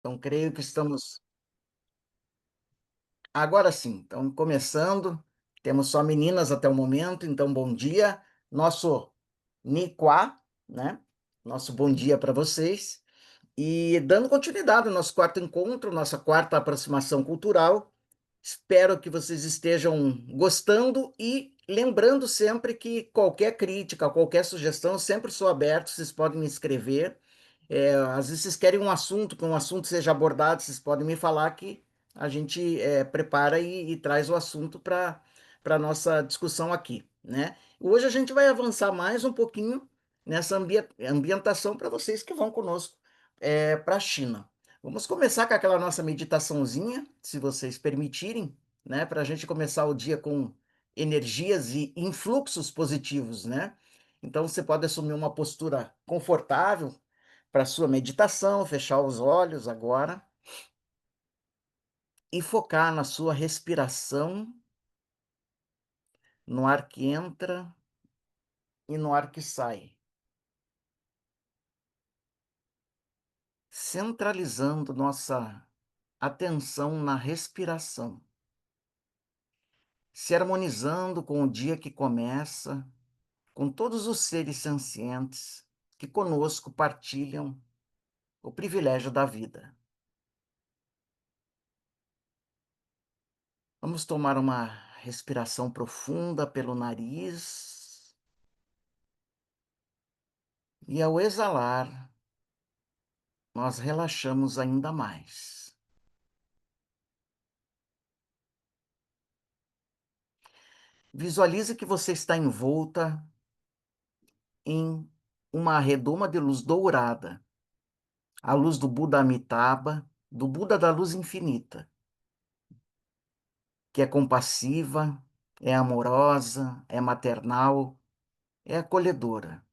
Então, creio que estamos agora sim, então começando. Temos só meninas até o momento, então bom dia. Nosso Niquá, né? Nosso bom dia para vocês. E dando continuidade ao nosso quarto encontro, nossa quarta aproximação cultural. Espero que vocês estejam gostando e lembrando sempre que qualquer crítica, qualquer sugestão, sempre sou aberto, vocês podem me escrever. Às vezes vocês querem um assunto, que um assunto seja abordado, vocês podem me falar que a gente prepara e traz o assunto para a nossa discussão aqui, né? Hoje a gente vai avançar mais um pouquinho nessa ambientação para vocês que vão conosco para a China. Vamos começar com aquela nossa meditaçãozinha, se vocês permitirem, né? Para a gente começar o dia com energias e influxos positivos, né? Então você pode assumir uma postura confortável para sua meditação, fechar os olhos agora e focar na sua respiração, no ar que entra e no ar que sai, centralizando nossa atenção na respiração, se harmonizando com o dia que começa, com todos os seres sencientes que conosco partilham o privilégio da vida. Vamos tomar uma respiração profunda pelo nariz e, ao exalar, nós relaxamos ainda mais. Visualize que você está envolta em uma redoma de luz dourada, a luz do Buda Amitabha, do Buda da luz infinita, que é compassiva, é amorosa, é maternal, é acolhedora.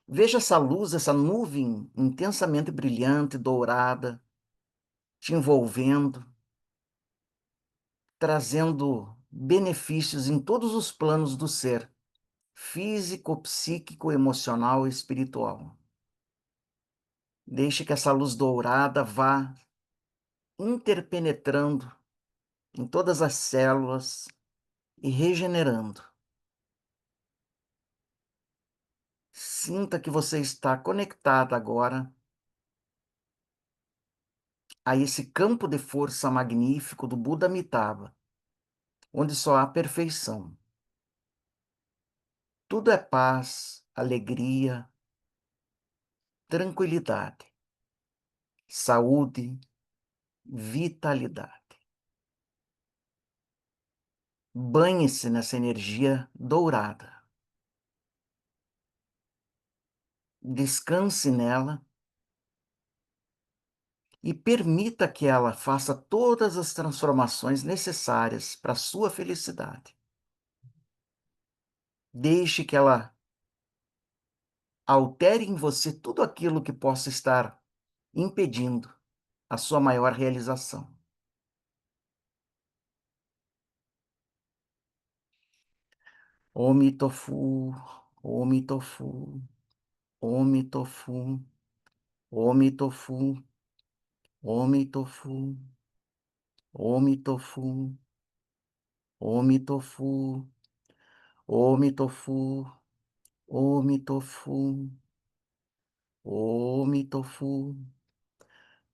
Veja essa luz, essa nuvem intensamente brilhante, dourada, te envolvendo, trazendo benefícios em todos os planos do ser, físico, psíquico, emocional e espiritual. Deixe que essa luz dourada vá interpenetrando em todas as células e regenerando. Sinta que você está conectada agora a esse campo de força magnífico do Buda Amitabha, onde só há perfeição. Tudo é paz, alegria, tranquilidade, saúde, vitalidade. Banhe-se nessa energia dourada. Descanse nela e permita que ela faça todas as transformações necessárias para a sua felicidade. Deixe que ela altere em você tudo aquilo que possa estar impedindo a sua maior realização. Omi tofu, omi tofu, omi tofu, omi tofu, omi tofu, omi tofu, omi tofu, omi tofu, omi tofu, omi tofu,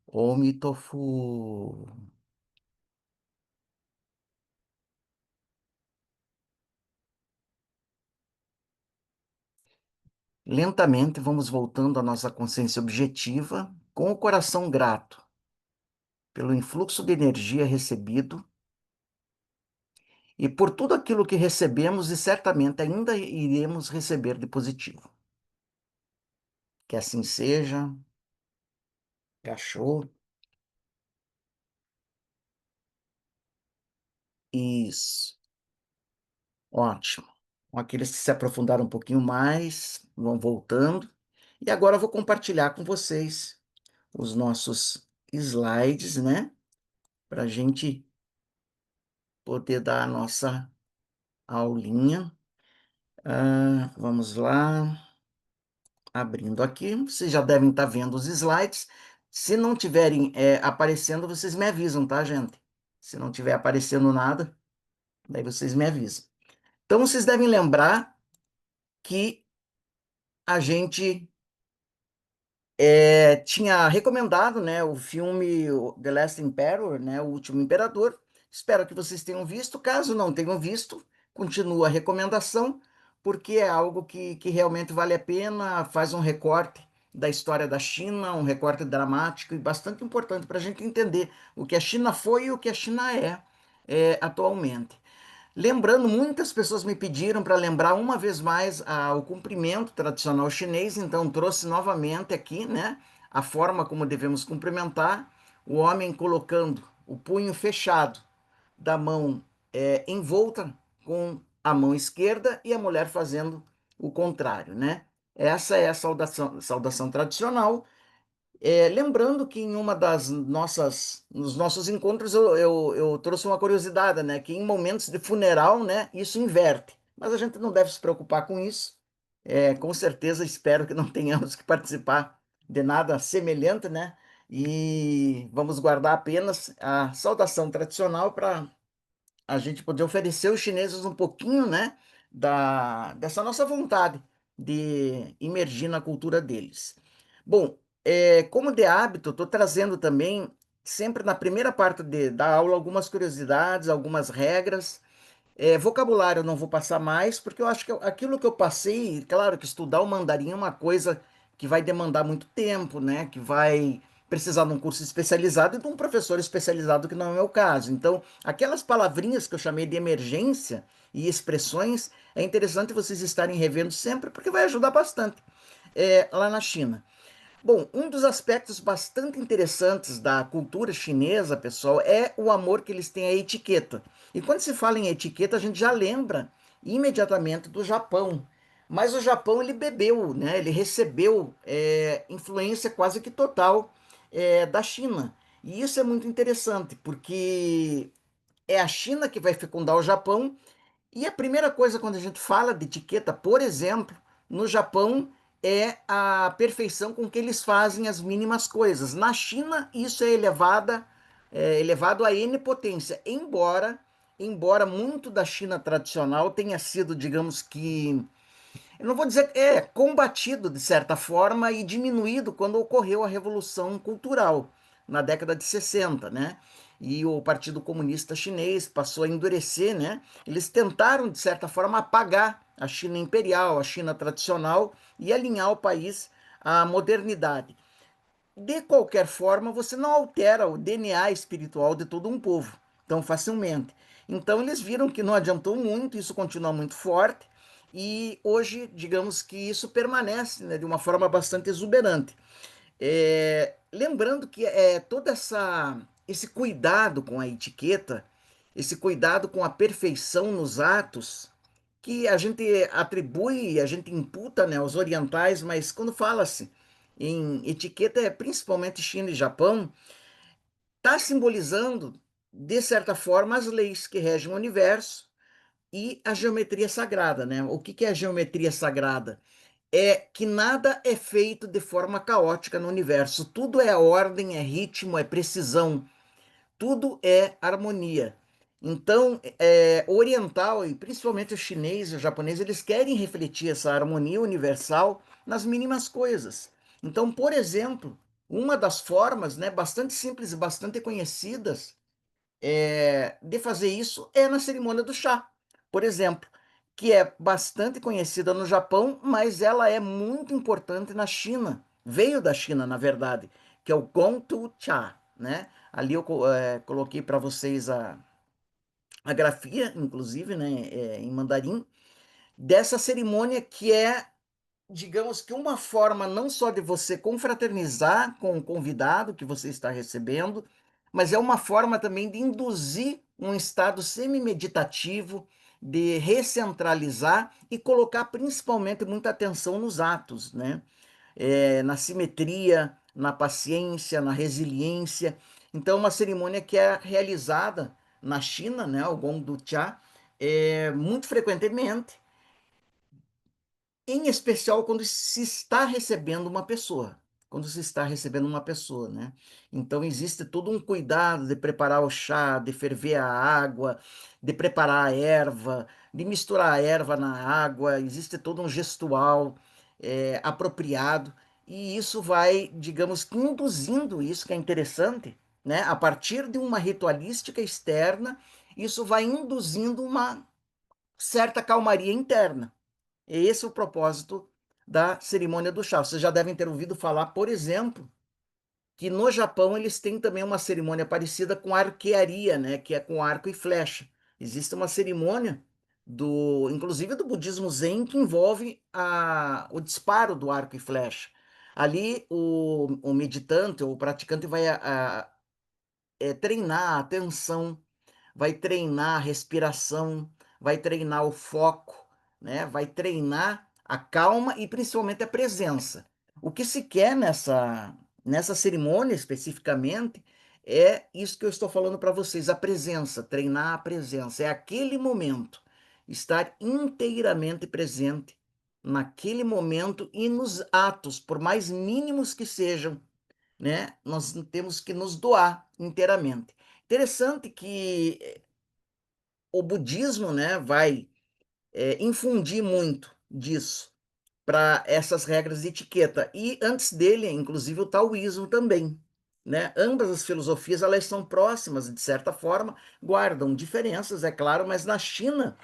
omi tofu. Lentamente vamos voltando à nossa consciência objetiva, com o coração grato pelo influxo de energia recebido e por tudo aquilo que recebemos e certamente ainda iremos receber de positivo. Que assim seja, cachorro. Isso, ótimo. Aqueles que se aprofundaram um pouquinho mais vão voltando. E agora eu vou compartilhar com vocês os nossos slides, né? Para a gente poder dar a nossa aulinha. Vamos lá, abrindo aqui. Vocês já devem estar vendo os slides. Se não tiverem aparecendo, vocês me avisam, tá, gente? Se não tiver aparecendo nada, daí vocês me avisam. Então, vocês devem lembrar que a gente tinha recomendado, né, o filme The Last Emperor, né, O Último Imperador. Espero que vocês tenham visto. Caso não tenham visto, continua a recomendação, porque é algo que realmente vale a pena, faz um recorte da história da China, um recorte dramático e bastante importante para a gente entender o que a China foi e o que a China atualmente. Lembrando, muitas pessoas me pediram para lembrar uma vez mais o cumprimento tradicional chinês, então trouxe novamente aqui, né, a forma como devemos cumprimentar, o homem colocando o punho fechado da mão envolta com a mão esquerda e a mulher fazendo o contrário, né? Essa é a saudação tradicional. Lembrando que em uma nos nossos encontros eu trouxe uma curiosidade, né? Que em momentos de funeral, né, isso inverte. Mas a gente não deve se preocupar com isso. Com certeza espero que não tenhamos que participar de nada semelhante, né? E vamos guardar apenas a saudação tradicional para a gente poder oferecer aos chineses um pouquinho, né, dessa nossa vontade de imergir na cultura deles. Bom, como de hábito, estou trazendo também, sempre na primeira parte da aula, algumas curiosidades, algumas regras. Vocabulário eu não vou passar mais, porque eu acho que aquilo que eu passei, claro que estudar o mandarim é uma coisa que vai demandar muito tempo, né? Que vai precisar de um curso especializado e de um professor especializado, que não é o meu caso. Então, aquelas palavrinhas que eu chamei de emergência e expressões, é interessante vocês estarem revendo sempre, porque vai ajudar bastante lá na China. Bom, um dos aspectos bastante interessantes da cultura chinesa, pessoal, é o amor que eles têm à etiqueta. E quando se fala em etiqueta, a gente já lembra imediatamente do Japão. Mas o Japão ele bebeu, né? Ele recebeu influência quase que total da China. E isso é muito interessante, porque é a China que vai fecundar o Japão e a primeira coisa quando a gente fala de etiqueta, por exemplo, no Japão, é a perfeição com que eles fazem as mínimas coisas. Na China, isso é elevado a N potência, embora muito da China tradicional tenha sido, digamos que eu não vou dizer que combatido de certa forma e diminuído quando ocorreu a Revolução Cultural, na década de 60, né? E o Partido Comunista Chinês passou a endurecer, né? Eles tentaram, de certa forma, apagar a China imperial, a China tradicional e alinhar o país à modernidade. De qualquer forma, você não altera o DNA espiritual de todo um povo tão facilmente. Então, eles viram que não adiantou muito, isso continua muito forte, e hoje, digamos que isso permanece, né, de uma forma bastante exuberante. Lembrando que esse cuidado com a etiqueta, esse cuidado com a perfeição nos atos, que a gente atribui, a gente imputa, né, aos orientais, mas quando fala-se em etiqueta, principalmente China e Japão, está simbolizando, de certa forma, as leis que regem o universo e a geometria sagrada, né? O que é a geometria sagrada? É que nada é feito de forma caótica no universo. Tudo é ordem, é ritmo, é precisão. Tudo é harmonia. Então, o oriental, e principalmente o chinês e o japonês, eles querem refletir essa harmonia universal nas mínimas coisas. Então, por exemplo, uma das formas, né, bastante simples e bastante conhecidas de fazer isso é na cerimônia do chá, por exemplo, que é bastante conhecida no Japão, mas ela é muito importante na China. Veio da China, na verdade, que é o Gongtu Cha, né? Ali eu coloquei para vocês a grafia, inclusive, né, em mandarim, dessa cerimônia que é, digamos que uma forma não só de você confraternizar com o convidado que você está recebendo, mas é uma forma também de induzir um estado semi-meditativo, de recentralizar e colocar principalmente muita atenção nos atos, né? Na simetria, na paciência, na resiliência. Então, uma cerimônia que é realizada na China, né, o Gong Cha, muito frequentemente, em especial quando se está recebendo uma pessoa. quando se está recebendo uma pessoa, né? Então existe todo um cuidado de preparar o chá, de ferver a água, de preparar a erva, de misturar a erva na água, existe todo um gestual apropriado, e isso vai, digamos, que induzindo isso, que é interessante, né? A partir de uma ritualística externa, isso vai induzindo uma certa calmaria interna. E esse é o propósito da cerimônia do chá. Vocês já devem ter ouvido falar, por exemplo, que no Japão eles têm também uma cerimônia parecida com a arquearia, né, que é com arco e flecha. Existe uma cerimônia inclusive do budismo Zen, que envolve o disparo do arco e flecha. Ali o meditante ou o praticante vai treinar a atenção, vai treinar a respiração, vai treinar o foco, né? Vai treinar a calma e principalmente a presença. O que se quer nessa cerimônia especificamente é isso que eu estou falando para vocês, a presença, treinar a presença. É aquele momento, estar inteiramente presente naquele momento e nos atos, por mais mínimos que sejam, né? Nós temos que nos doar inteiramente. Interessante que o budismo, né, vai infundir muito disso para essas regras de etiqueta. E antes dele, inclusive, o taoísmo também. Né? Ambas as filosofias elas são próximas, de certa forma, guardam diferenças, é claro, mas na China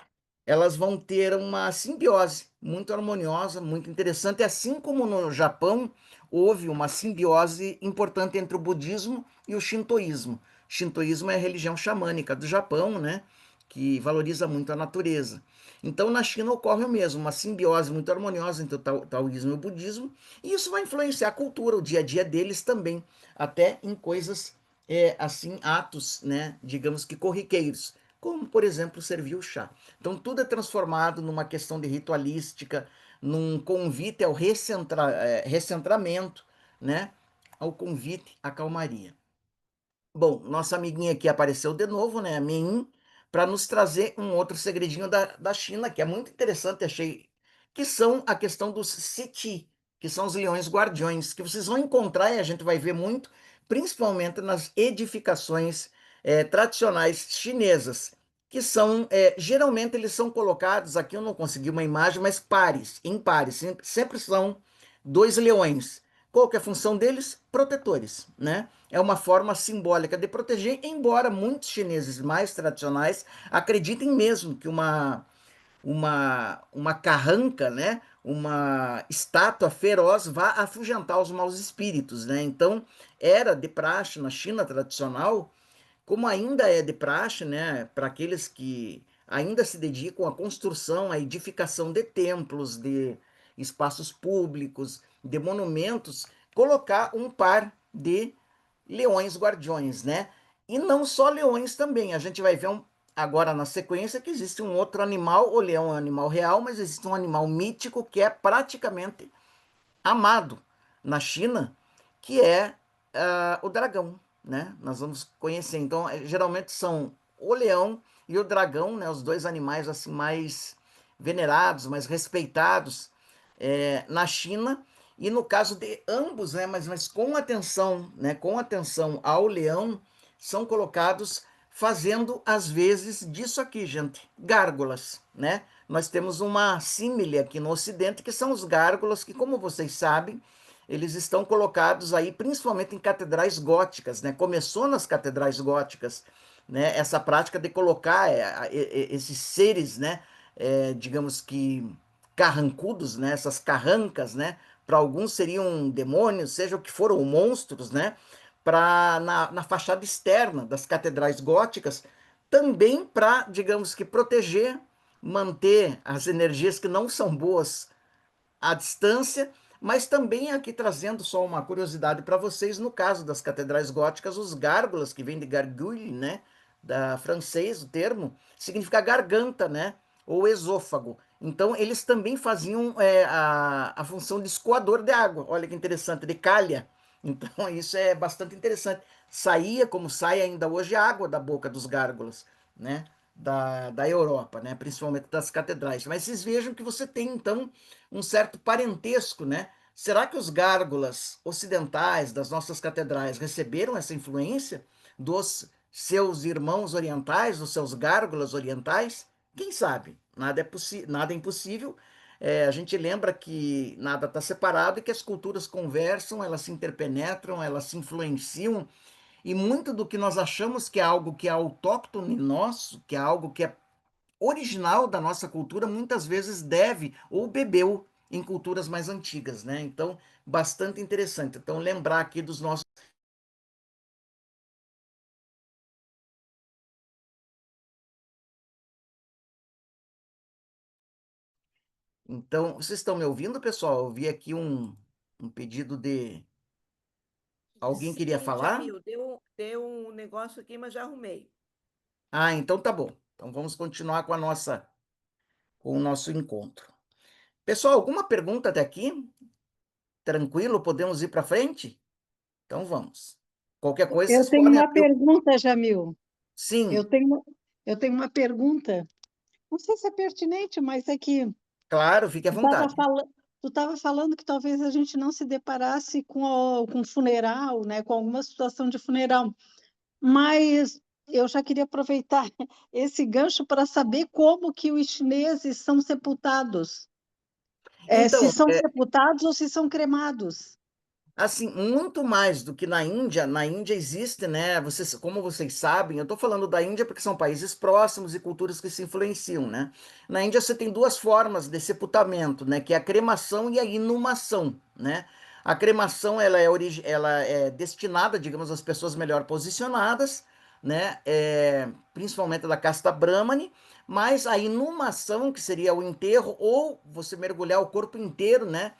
elas vão ter uma simbiose muito harmoniosa, muito interessante, assim como no Japão houve uma simbiose importante entre o budismo e o shintoísmo. O shintoísmo é a religião xamânica do Japão, né, que valoriza muito a natureza. Então, na China ocorre o mesmo, uma simbiose muito harmoniosa entre o taoísmo e o budismo, e isso vai influenciar a cultura, o dia a dia deles também, até em coisas assim, atos, né, digamos que corriqueiros, como, por exemplo, servir o chá. Então, tudo é transformado numa questão de ritualística, num convite ao recentramento, né? Ao convite à calmaria. Bom, nossa amiguinha aqui apareceu de novo, né? A Min, para nos trazer um outro segredinho da China, que é muito interessante, achei, que são a questão dos Siti, que são os leões guardiões, que vocês vão encontrar e a gente vai ver muito, principalmente nas edificações tradicionais chinesas, que são, geralmente eles são colocados, aqui eu não consegui uma imagem, mas pares, em pares, sempre são dois leões. Qual que é a função deles? Protetores, né? É uma forma simbólica de proteger, embora muitos chineses mais tradicionais acreditem mesmo que uma carranca, né? Uma estátua feroz vá afugentar os maus espíritos, né? Então, era de praxe na China tradicional, como ainda é de praxe, né, para aqueles que ainda se dedicam à construção, à edificação de templos, de espaços públicos, de monumentos, colocar um par de leões guardiões, né? E não só leões também, a gente vai ver agora na sequência que existe um outro animal, o leão é um animal real, mas existe um animal mítico que é praticamente amado na China, que é o dragão, né? Nós vamos conhecer. Então, geralmente são o leão e o dragão, né? Os dois animais assim mais venerados, mais respeitados na China. E no caso de ambos, né? Mas com atenção, né? Com atenção ao leão, são colocados fazendo às vezes disso aqui, gente, gárgulas, né? Nós temos uma símile aqui no Ocidente, que são os gárgulas, que, como vocês sabem, eles estão colocados aí principalmente em catedrais góticas, né? Começou nas catedrais góticas, né? Essa prática de colocar esses seres, né? Digamos que carrancudos, né? Essas carrancas, né? Para alguns seriam demônios, seja o que for, ou monstros, né? Na fachada externa das catedrais góticas, também para, digamos que, proteger, manter as energias que não são boas à distância, mas também aqui trazendo só uma curiosidade para vocês, no caso das catedrais góticas, os gárgulas, que vem de gargouille, né, da francês, o termo, significa garganta, né, ou esôfago. Então, eles também faziam a função de escoador de água. Olha que interessante, de calha. Então, isso é bastante interessante. Saía, como sai ainda hoje, a água da boca dos gárgulas, né? Da Europa, né? Principalmente das catedrais. Mas vocês vejam que você tem, então, um certo parentesco, né? Será que os gárgulas ocidentais das nossas catedrais receberam essa influência dos seus irmãos orientais, dos seus gárgulas orientais? Quem sabe? Nada é impossível. A gente lembra que nada está separado e que as culturas conversam, elas se interpenetram, elas se influenciam, e muito do que nós achamos que é algo que é autóctone nosso, que é algo que é original da nossa cultura, muitas vezes deve ou bebeu em culturas mais antigas, né? Então, bastante interessante. Então, lembrar aqui dos nossos. Então, vocês estão me ouvindo, pessoal? Eu vi aqui um pedido de. Alguém queria Sim, falar? Jamil, deu um negócio aqui, mas já arrumei. Ah, então tá bom. Então vamos continuar com o nosso encontro. Pessoal, alguma pergunta até aqui? Tranquilo? Podemos ir para frente? Então vamos. Qualquer coisa, Eu vocês tenho podem uma abrir. pergunta, Jamil. Eu Sim, tenho, eu tenho uma pergunta. Não sei se é pertinente, mas é que claro, fique à vontade. tu estava falando que talvez a gente não se deparasse com funeral, né, com alguma situação de funeral. Mas eu já queria aproveitar esse gancho para saber como que os chineses são sepultados. Se Então, são sepultados ou se são cremados. assim, muito mais do que na Índia existe, né? Vocês, como vocês sabem, eu estou falando da Índia porque são países próximos e culturas que se influenciam, né? Na Índia você tem duas formas de sepultamento, né? Que é a cremação e a inumação, né? A cremação ela é destinada, digamos, às pessoas melhor posicionadas, né? Principalmente da casta Brahmane, mas a inumação, que seria o enterro, ou você mergulhar o corpo inteiro, né?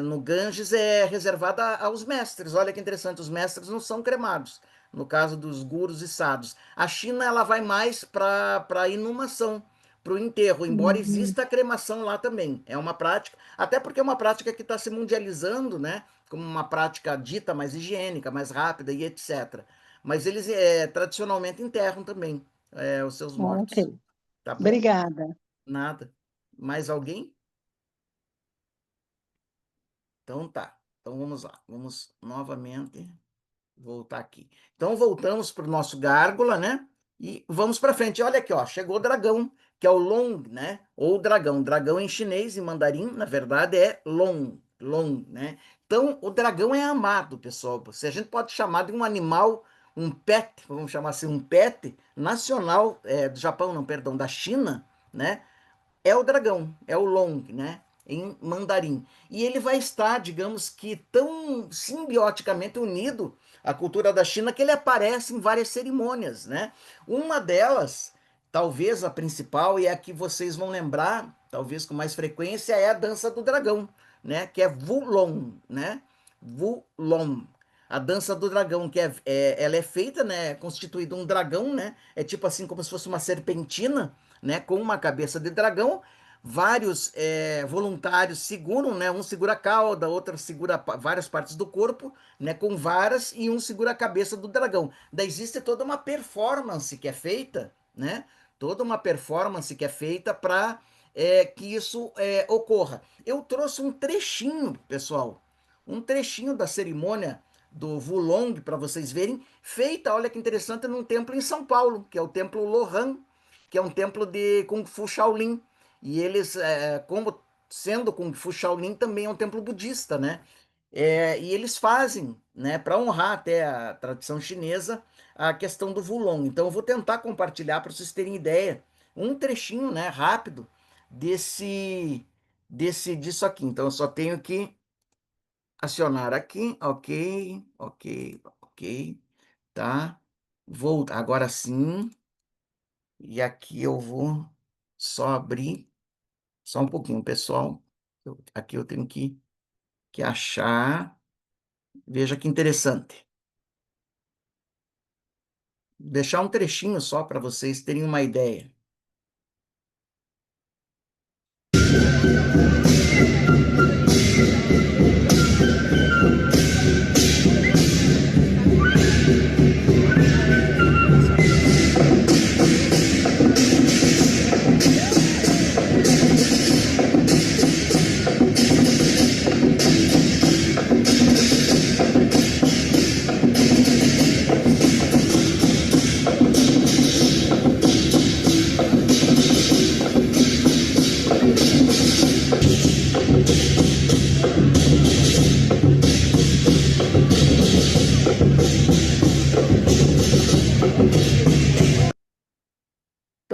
No Ganges é reservada aos mestres. Olha que interessante, os mestres não são cremados, no caso dos gurus e sadhus. A China ela vai mais para a inumação, para o enterro, embora Uhum. exista a cremação lá também. É uma prática, até porque é uma prática que está se mundializando, né? Como uma prática dita mais higiênica, mais rápida e etc. Mas eles tradicionalmente enterram também os seus Ok, mortos. Tá bom? obrigada. Nada. Mais alguém? Então tá. Então vamos lá. Vamos novamente voltar aqui. Então voltamos para o nosso gárgula, né? E vamos para frente. Olha aqui, ó. Chegou o dragão, que é o long, né? Ou dragão. Dragão em chinês e mandarim, na verdade, é long. Long, né? Então o dragão é amado, pessoal. Se a gente pode chamar de um animal, um pet, vamos chamar assim, um pet nacional do Japão, não, perdão, da China, né? É o dragão, é o Long, né? Em mandarim. E ele vai estar, digamos que, tão simbioticamente unido à cultura da China que ele aparece em várias cerimônias, né? Uma delas, talvez a principal, e é a que vocês vão lembrar, talvez com mais frequência, é a dança do dragão, né? Que é Wulong, né? Wulong. A dança do dragão, ela é feita, né? É constituído um dragão, né? É tipo assim, como se fosse uma serpentina, né, com uma cabeça de dragão. Vários voluntários seguram, né? Um segura a cauda, outro segura várias partes do corpo, né? Com varas e um segura a cabeça do dragão. Daí existe toda uma performance que é feita, né? Toda uma performance que é feita para que isso ocorra. Eu trouxe um trechinho, pessoal, um trechinho da cerimônia do Wulong para vocês verem, feita, olha que interessante, num templo em São Paulo, que é o templo Lohan, que é um templo de Kung Fu Shaolin. E eles, como sendo Kung Fu Shaolin, também é um templo budista, né? E eles fazem, né, para honrar até a tradição chinesa, a questão do Wulong. Então eu vou tentar compartilhar para vocês terem ideia, um trechinho, né, rápido disso aqui. Então eu só tenho que acionar aqui, ok, ok, ok, tá? Vou agora sim. E aqui eu vou só abrir, só um pouquinho, pessoal. Aqui eu tenho que achar. Veja que interessante. Deixar um trechinho só para vocês terem uma ideia.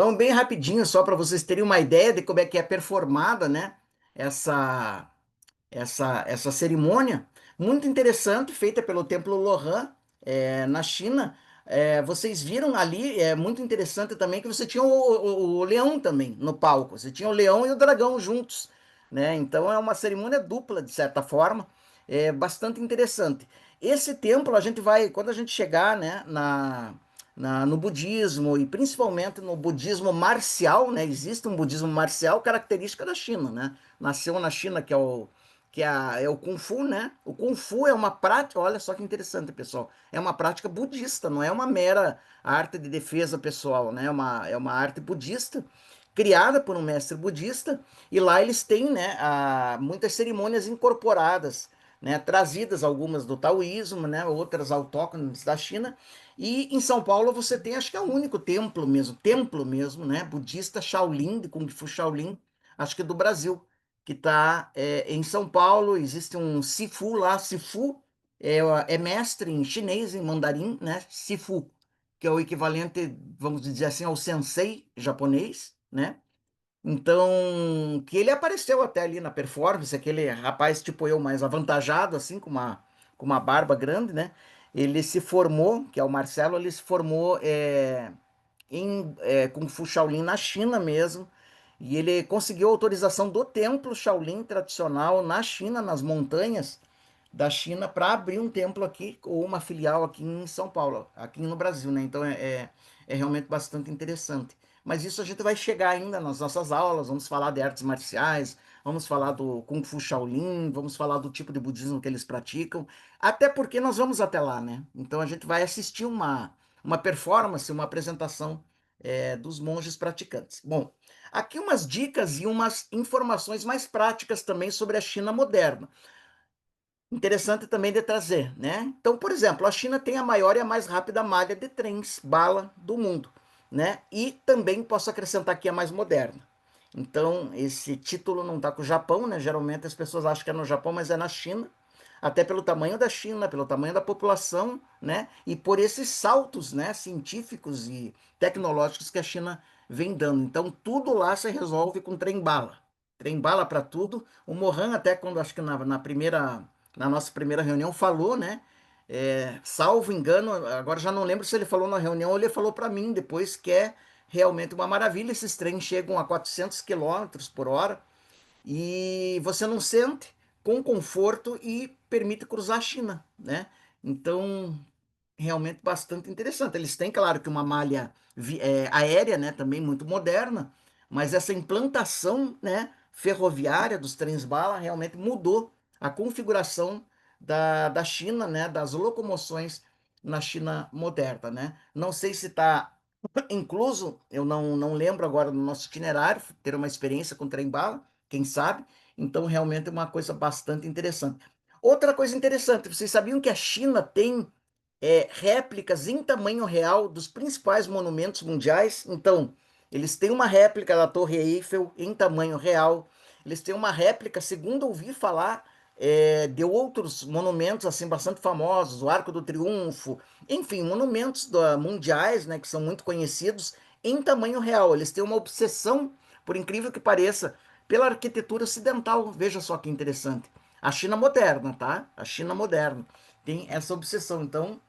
Então, bem rapidinho, só para vocês terem uma ideia de como é que é performada, né? Essa essa cerimônia muito interessante, feita pelo Templo Lohan, na China. Vocês viram ali, é muito interessante também que você tinha o leão também no palco. Você tinha o leão e o dragão juntos, né? Então é uma cerimônia dupla, de certa forma, é bastante interessante. Esse templo a gente vai, quando a gente chegar, né, no budismo e principalmente no budismo marcial, né? Existe um budismo marcial característica da China, né? Nasceu na China, é o Kung Fu, né? O Kung Fu é uma prática, olha só que interessante, pessoal. É uma prática budista, não é uma mera arte de defesa pessoal, né? É uma arte budista criada por um mestre budista, e lá eles têm, né, muitas cerimônias incorporadas, né, trazidas algumas do taoísmo, né, outras autóctones da China. E em São Paulo você tem, acho que é o único templo mesmo, né, budista Shaolin, de Kung Fu Shaolin, acho que do Brasil, que está em São Paulo. Existe um Sifu lá. Sifu é mestre em chinês, em mandarim, né? Sifu, que é o equivalente, vamos dizer assim, ao sensei japonês, né? Então, que ele apareceu até ali na performance, aquele rapaz tipo eu, mais avantajado, assim, com uma barba grande, né? Ele se formou, que é o Marcelo, ele se formou Kung Fu Shaolin na China mesmo. E ele conseguiu autorização do templo Shaolin tradicional na China, nas montanhas da China, para abrir um templo aqui, ou uma filial aqui em São Paulo, aqui no Brasil, né? Então é realmente bastante interessante. Mas isso a gente vai chegar ainda nas nossas aulas, vamos falar de artes marciais, vamos falar do Kung Fu Shaolin, vamos falar do tipo de budismo que eles praticam, até porque nós vamos até lá, né? Então a gente vai assistir uma performance, uma apresentação dos monges praticantes. Bom, aqui umas dicas e umas informações mais práticas também sobre a China moderna. Interessante também de trazer, né? Então, por exemplo, a China tem a maior e a mais rápida malha de trens bala do mundo, né? E também posso acrescentar que é mais moderna. Então, esse título não está com o Japão, né? Geralmente as pessoas acham que é no Japão, mas é na China, até pelo tamanho da China, pelo tamanho da população, né? E por esses saltos, né, científicos e tecnológicos que a China vem dando. Então, tudo lá se resolve com trem-bala. Trem-bala para tudo. O Mohan, até quando acho que na nossa primeira reunião, falou, né? Salvo engano, agora já não lembro se ele falou na reunião ou ele falou para mim depois, que é realmente uma maravilha. Esses trens chegam a 400 quilômetros por hora e você não sente, com conforto, e permite cruzar a China, né? Então, realmente bastante interessante. Eles têm, claro, que uma malha aérea, né, também muito moderna, mas essa implantação, né, ferroviária dos trens-bala realmente mudou a configuração da China, né, das locomoções na China moderna, né? Não sei se está incluso, eu não lembro agora no nosso itinerário, ter uma experiência com trem-bala, quem sabe? Então, realmente é uma coisa bastante interessante. Outra coisa interessante, vocês sabiam que a China tem réplicas em tamanho real dos principais monumentos mundiais? Então, eles têm uma réplica da Torre Eiffel em tamanho real, eles têm uma réplica, segundo ouvi falar, de outros monumentos assim bastante famosos, o Arco do Triunfo, enfim, monumentos mundiais, né, que são muito conhecidos em tamanho real. Eles têm uma obsessão, por incrível que pareça, pela arquitetura ocidental. Veja só que interessante. A China moderna, tá? A China moderna tem essa obsessão. Então,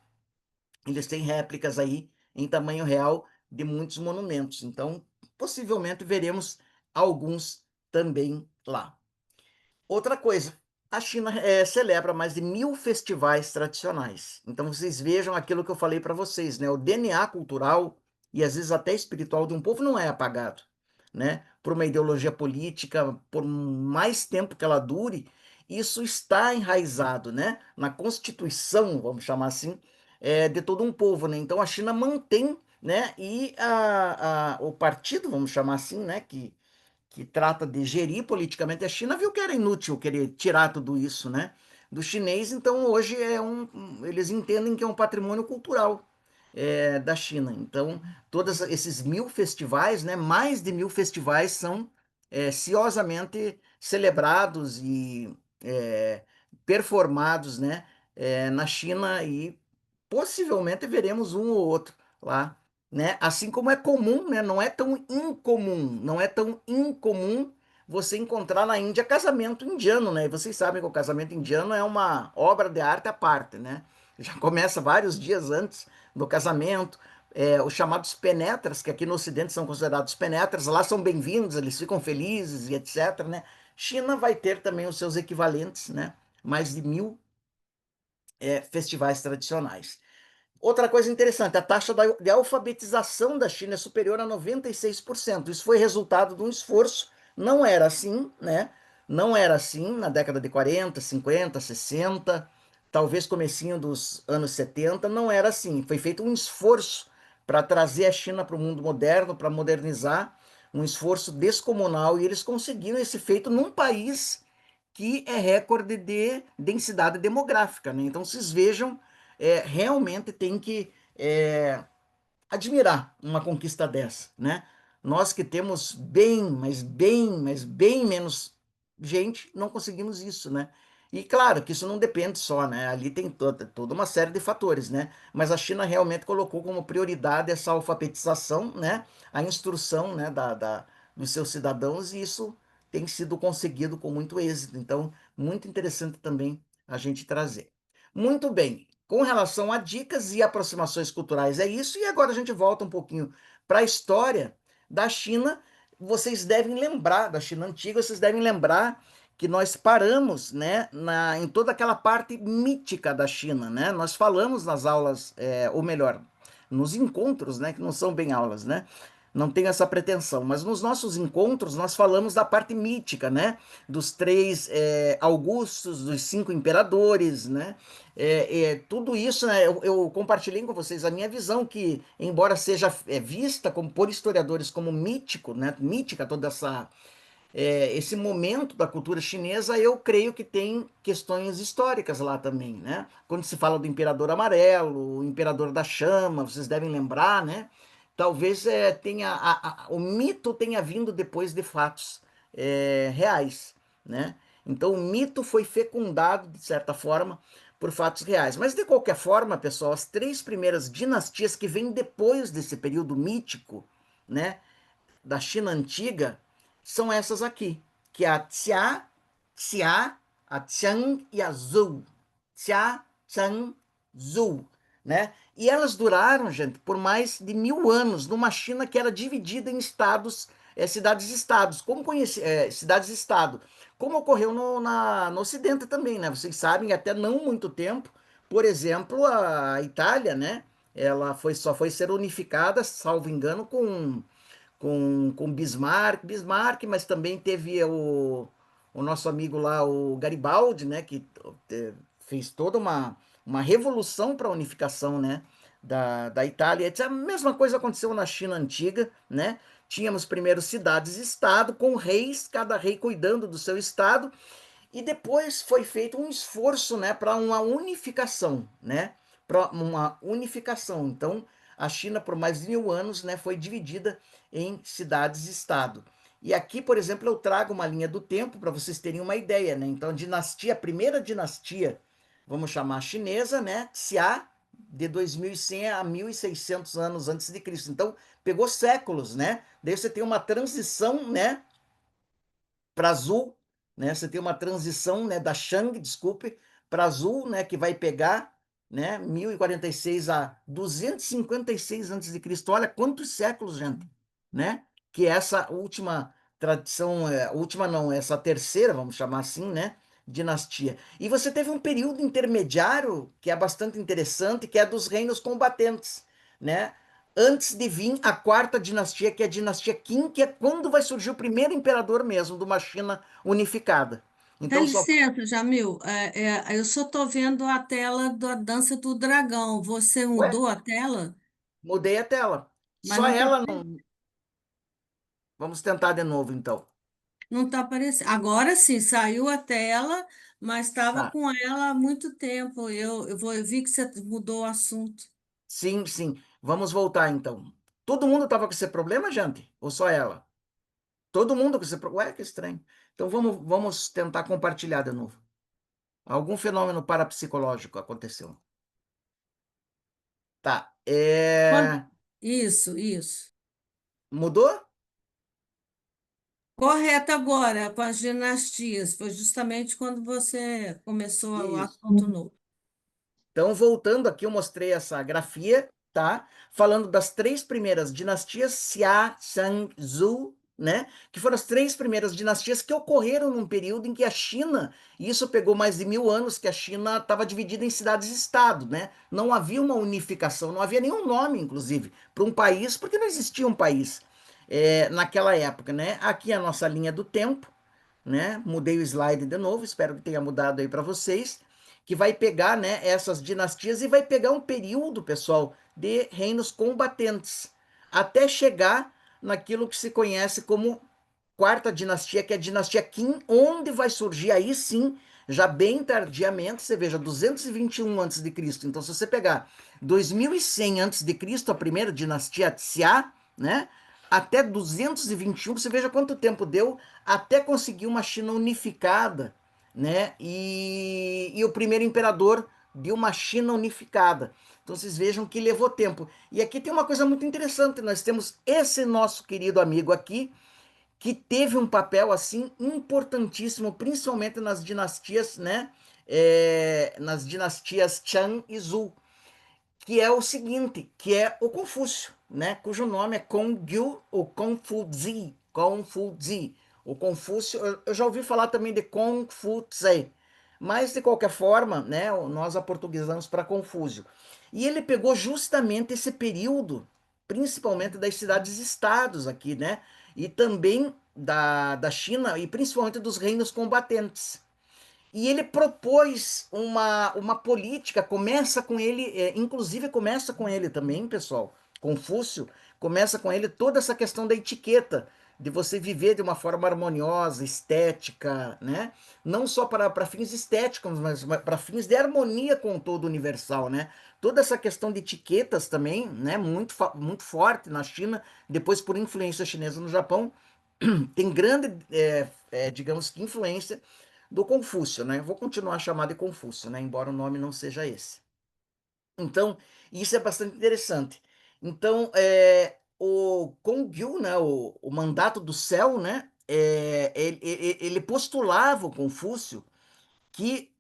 eles têm réplicas aí em tamanho real de muitos monumentos. Então, possivelmente veremos alguns também lá. Outra coisa, a China celebra mais de 1.000 festivais tradicionais. Então vocês vejam aquilo que eu falei para vocês, né? O DNA cultural e às vezes até espiritual de um povo não é apagado, né? Por uma ideologia política, por mais tempo que ela dure, isso está enraizado, né? Na constituição, vamos chamar assim, de todo um povo, né? Então a China mantém, né? E o partido, vamos chamar assim, né? Que trata de gerir politicamente a China, viu que era inútil querer tirar tudo isso, né, do chinês. Então hoje eles entendem que é um patrimônio cultural da China. Então todos esses 1.000 festivais, né, mais de 1.000 festivais são ciosamente celebrados e é, performados, né, na China, e possivelmente veremos um ou outro lá né? Assim como é comum, né? Não é tão incomum você encontrar na Índia casamento indiano, né? E vocês sabem que o casamento indiano é uma obra de arte à parte, né? Já começa vários dias antes do casamento. Os chamados penetras, que aqui no Ocidente são considerados penetras, lá são bem-vindos, eles ficam felizes e etc, né? China vai ter também os seus equivalentes, né? Mais de 1.000 festivais tradicionais. Outra coisa interessante, a taxa de alfabetização da China é superior a 96%. Isso foi resultado de um esforço. Não era assim, né? Não era assim na década de 40, 50, 60, talvez comecinho dos anos 70, não era assim. Foi feito um esforço para trazer a China para o mundo moderno, para modernizar, um esforço descomunal, e eles conseguiram esse feito num país que é recorde de densidade demográfica, né? Então, vocês vejam, realmente tem que admirar uma conquista dessa, né? Nós que temos mas bem menos gente, não conseguimos isso, né? E claro que isso não depende só, né? Ali tem toda uma série de fatores, né? Mas a China realmente colocou como prioridade essa alfabetização, né? A instrução, né? Dos seus cidadãos, e isso tem sido conseguido com muito êxito. Então, muito interessante também a gente trazer. Muito bem. Com relação a dicas e aproximações culturais, é isso. E agora a gente volta um pouquinho para a história da China. Vocês devem lembrar da China antiga, vocês devem lembrar que nós paramos, né, em toda aquela parte mítica da China, né? Nós falamos nas aulas, ou melhor, nos encontros, né, que não são bem aulas, né? Não tenho essa pretensão, mas nos nossos encontros nós falamos da parte mítica, né? Dos três Augustos, dos cinco imperadores, né? Tudo isso, né, eu compartilhei com vocês a minha visão, que, embora seja vista como, por historiadores como mítico, né, mítica toda esse momento da cultura chinesa, eu creio que tem questões históricas lá também, né? Quando se fala do Imperador Amarelo, o Imperador da Chama, vocês devem lembrar, né? Talvez tenha o mito tenha vindo depois de fatos reais, né? Então o mito foi fecundado, de certa forma, por fatos reais. Mas de qualquer forma, pessoal, as três primeiras dinastias que vêm depois desse período mítico, né, da China antiga, são essas aqui, que é a Xia, Xia, a Qiang e a Zhou. Xia, Qiang, Zhou, né? E elas duraram, gente, por mais de 1.000 anos, numa China que era dividida em estados, cidades-estados, cidades-estado, como ocorreu no Ocidente também, né? Vocês sabem, até não muito tempo, por exemplo, a Itália, né? Ela só foi ser unificada, salvo engano, com Bismarck, mas também teve o nosso amigo lá, o Garibaldi, né, que fez toda uma revolução para a unificação, né, da Itália. A mesma coisa aconteceu na China antiga, né? Tínhamos primeiro cidades-estado, com reis, cada rei cuidando do seu estado, e depois foi feito um esforço, né, para uma unificação, né? Para uma unificação. Então, a China, por mais de 1.000 anos, né, foi dividida em cidades-estado. E aqui, por exemplo, eu trago uma linha do tempo para vocês terem uma ideia, né? Então, a primeira dinastia, vamos chamar chinesa, né? Xia, de 2.100 a 1.600 anos antes de Cristo. Então, pegou séculos, né? Daí você tem uma transição, né, para azul, né? Você tem uma transição, né, da Shang, desculpe, para azul, né, que vai pegar, né, 1046 a 256 antes de Cristo. Olha quantos séculos, gente, né? Que essa última tradição, última não, essa terceira, vamos chamar assim, né, dinastia. E você teve um período intermediário que é bastante interessante, que é dos reinos combatentes, né? Antes de vir a quarta dinastia, que é a dinastia Qin, que é quando vai surgir o primeiro imperador mesmo de uma China unificada. Dá Então, só licença, Jamil. Eu só estou vendo a tela da Dança do Dragão. Você ué, mudou a tela? mudei a tela. Mas Só não está ela não. Vamos tentar de novo, então. não tá aparecendo. Agora sim, saiu a tela, mas estava Tá. com ela há muito tempo. Eu vi que você mudou o assunto. Sim, sim. Vamos voltar, então. Todo mundo estava com esse problema, gente? Ou só ela? Todo mundo com esse problema? Ué, que estranho. Então, vamos tentar compartilhar de novo. Algum fenômeno parapsicológico aconteceu. Tá. Quando, Isso. Mudou? Correto agora, com as dinastias. Foi justamente quando você começou o Isso. assunto novo. Então, voltando aqui, eu mostrei essa grafia, tá? Falando das três primeiras dinastias, Xia, Shang, Zhou, né? Que foram as três primeiras dinastias que ocorreram num período em que a China, e isso pegou mais de 1000 anos, que a China estava dividida em cidades-estado, né? Não havia uma unificação, não havia nenhum nome, inclusive, para um país, porque não existia um país naquela época, né? Aqui é a nossa linha do tempo, né? Mudei o slide de novo, espero que tenha mudado aí para vocês, que vai pegar, né, essas dinastias e vai pegar um período, pessoal, de reinos combatentes, até chegar naquilo que se conhece como quarta dinastia, que é a dinastia Qin, onde vai surgir aí sim, já bem tardiamente, você veja, 221 a.C. Então, se você pegar 2100 a.C., a primeira dinastia Xia, né? Até 221, você veja quanto tempo deu até conseguir uma China unificada, né? E o primeiro imperador de uma China unificada. Então vocês vejam que levou tempo. E aqui tem uma coisa muito interessante: nós temos esse nosso querido amigo aqui, que teve um papel assim importantíssimo, principalmente nas dinastias, né? Nas dinastias Chan e Zhou, que é o seguinte, que é o Confúcio, né? Cujo nome é Kongyu ou Konfuzi, Konfuzi. O Confúcio, eu já ouvi falar também de Konfutse, mas de qualquer forma, né, nós aportuguesamos para Confúcio. E ele pegou justamente esse período, principalmente das cidades-estados aqui, né? E também da China e principalmente dos reinos combatentes. E ele propôs uma política, começa com ele, inclusive começa com ele também, pessoal. Confúcio começa com ele toda essa questão da etiqueta, de você viver de uma forma harmoniosa, estética, né? Não só para fins estéticos, mas para fins de harmonia com o todo universal, né? Toda essa questão de etiquetas também, né? Muito forte na China, depois por influência chinesa no Japão, tem grande, digamos que, influência do Confúcio, né? Vou continuar a chamar de Confúcio, né? Embora o nome não seja esse. Então, isso é bastante interessante. Então, o Kongyu, né? O mandato do céu, né? Ele postulava o Confúcio que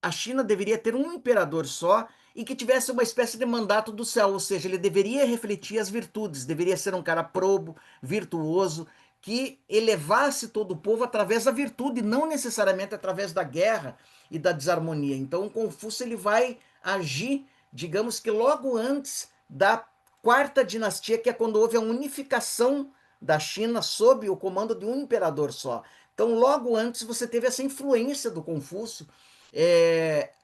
a China deveria ter um imperador só e que tivesse uma espécie de mandato do céu, ou seja, ele deveria refletir as virtudes, deveria ser um cara probo, virtuoso, que elevasse todo o povo através da virtude, não necessariamente através da guerra e da desarmonia. Então, Confúcio ele vai agir, digamos que logo antes da quarta dinastia, que é quando houve a unificação da China sob o comando de um imperador só. Então, logo antes, você teve essa influência do Confúcio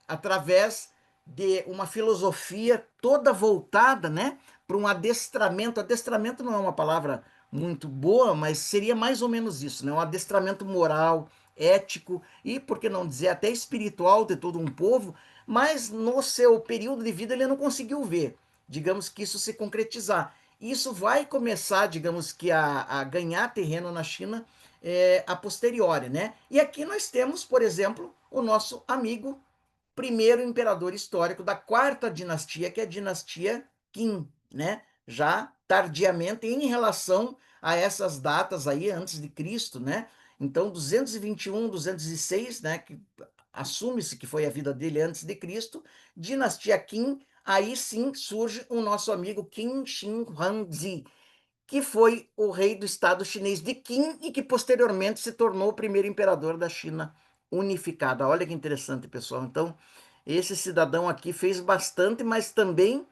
através de uma filosofia toda voltada, né, para um adestramento. Adestramento não é uma palavra muito boa, mas seria mais ou menos isso, né? Um adestramento moral, ético e, por que não dizer, até espiritual de todo um povo, mas no seu período de vida ele não conseguiu ver, digamos que isso se concretizar. Isso vai começar, digamos que, a ganhar terreno na China a posteriori, né? E aqui nós temos, por exemplo, o nosso amigo primeiro imperador histórico da quarta dinastia, que é a dinastia Qin, né? Já tardiamente em relação a essas datas aí antes de Cristo, né? Então, 221, 206, né, que assume-se que foi a vida dele antes de Cristo, dinastia Qin, aí sim surge o nosso amigo Qin Shi Huangdi, que foi o rei do Estado chinês de Qin e que posteriormente se tornou o primeiro imperador da China unificada. Olha que interessante, pessoal. Então, esse cidadão aqui fez bastante, mas também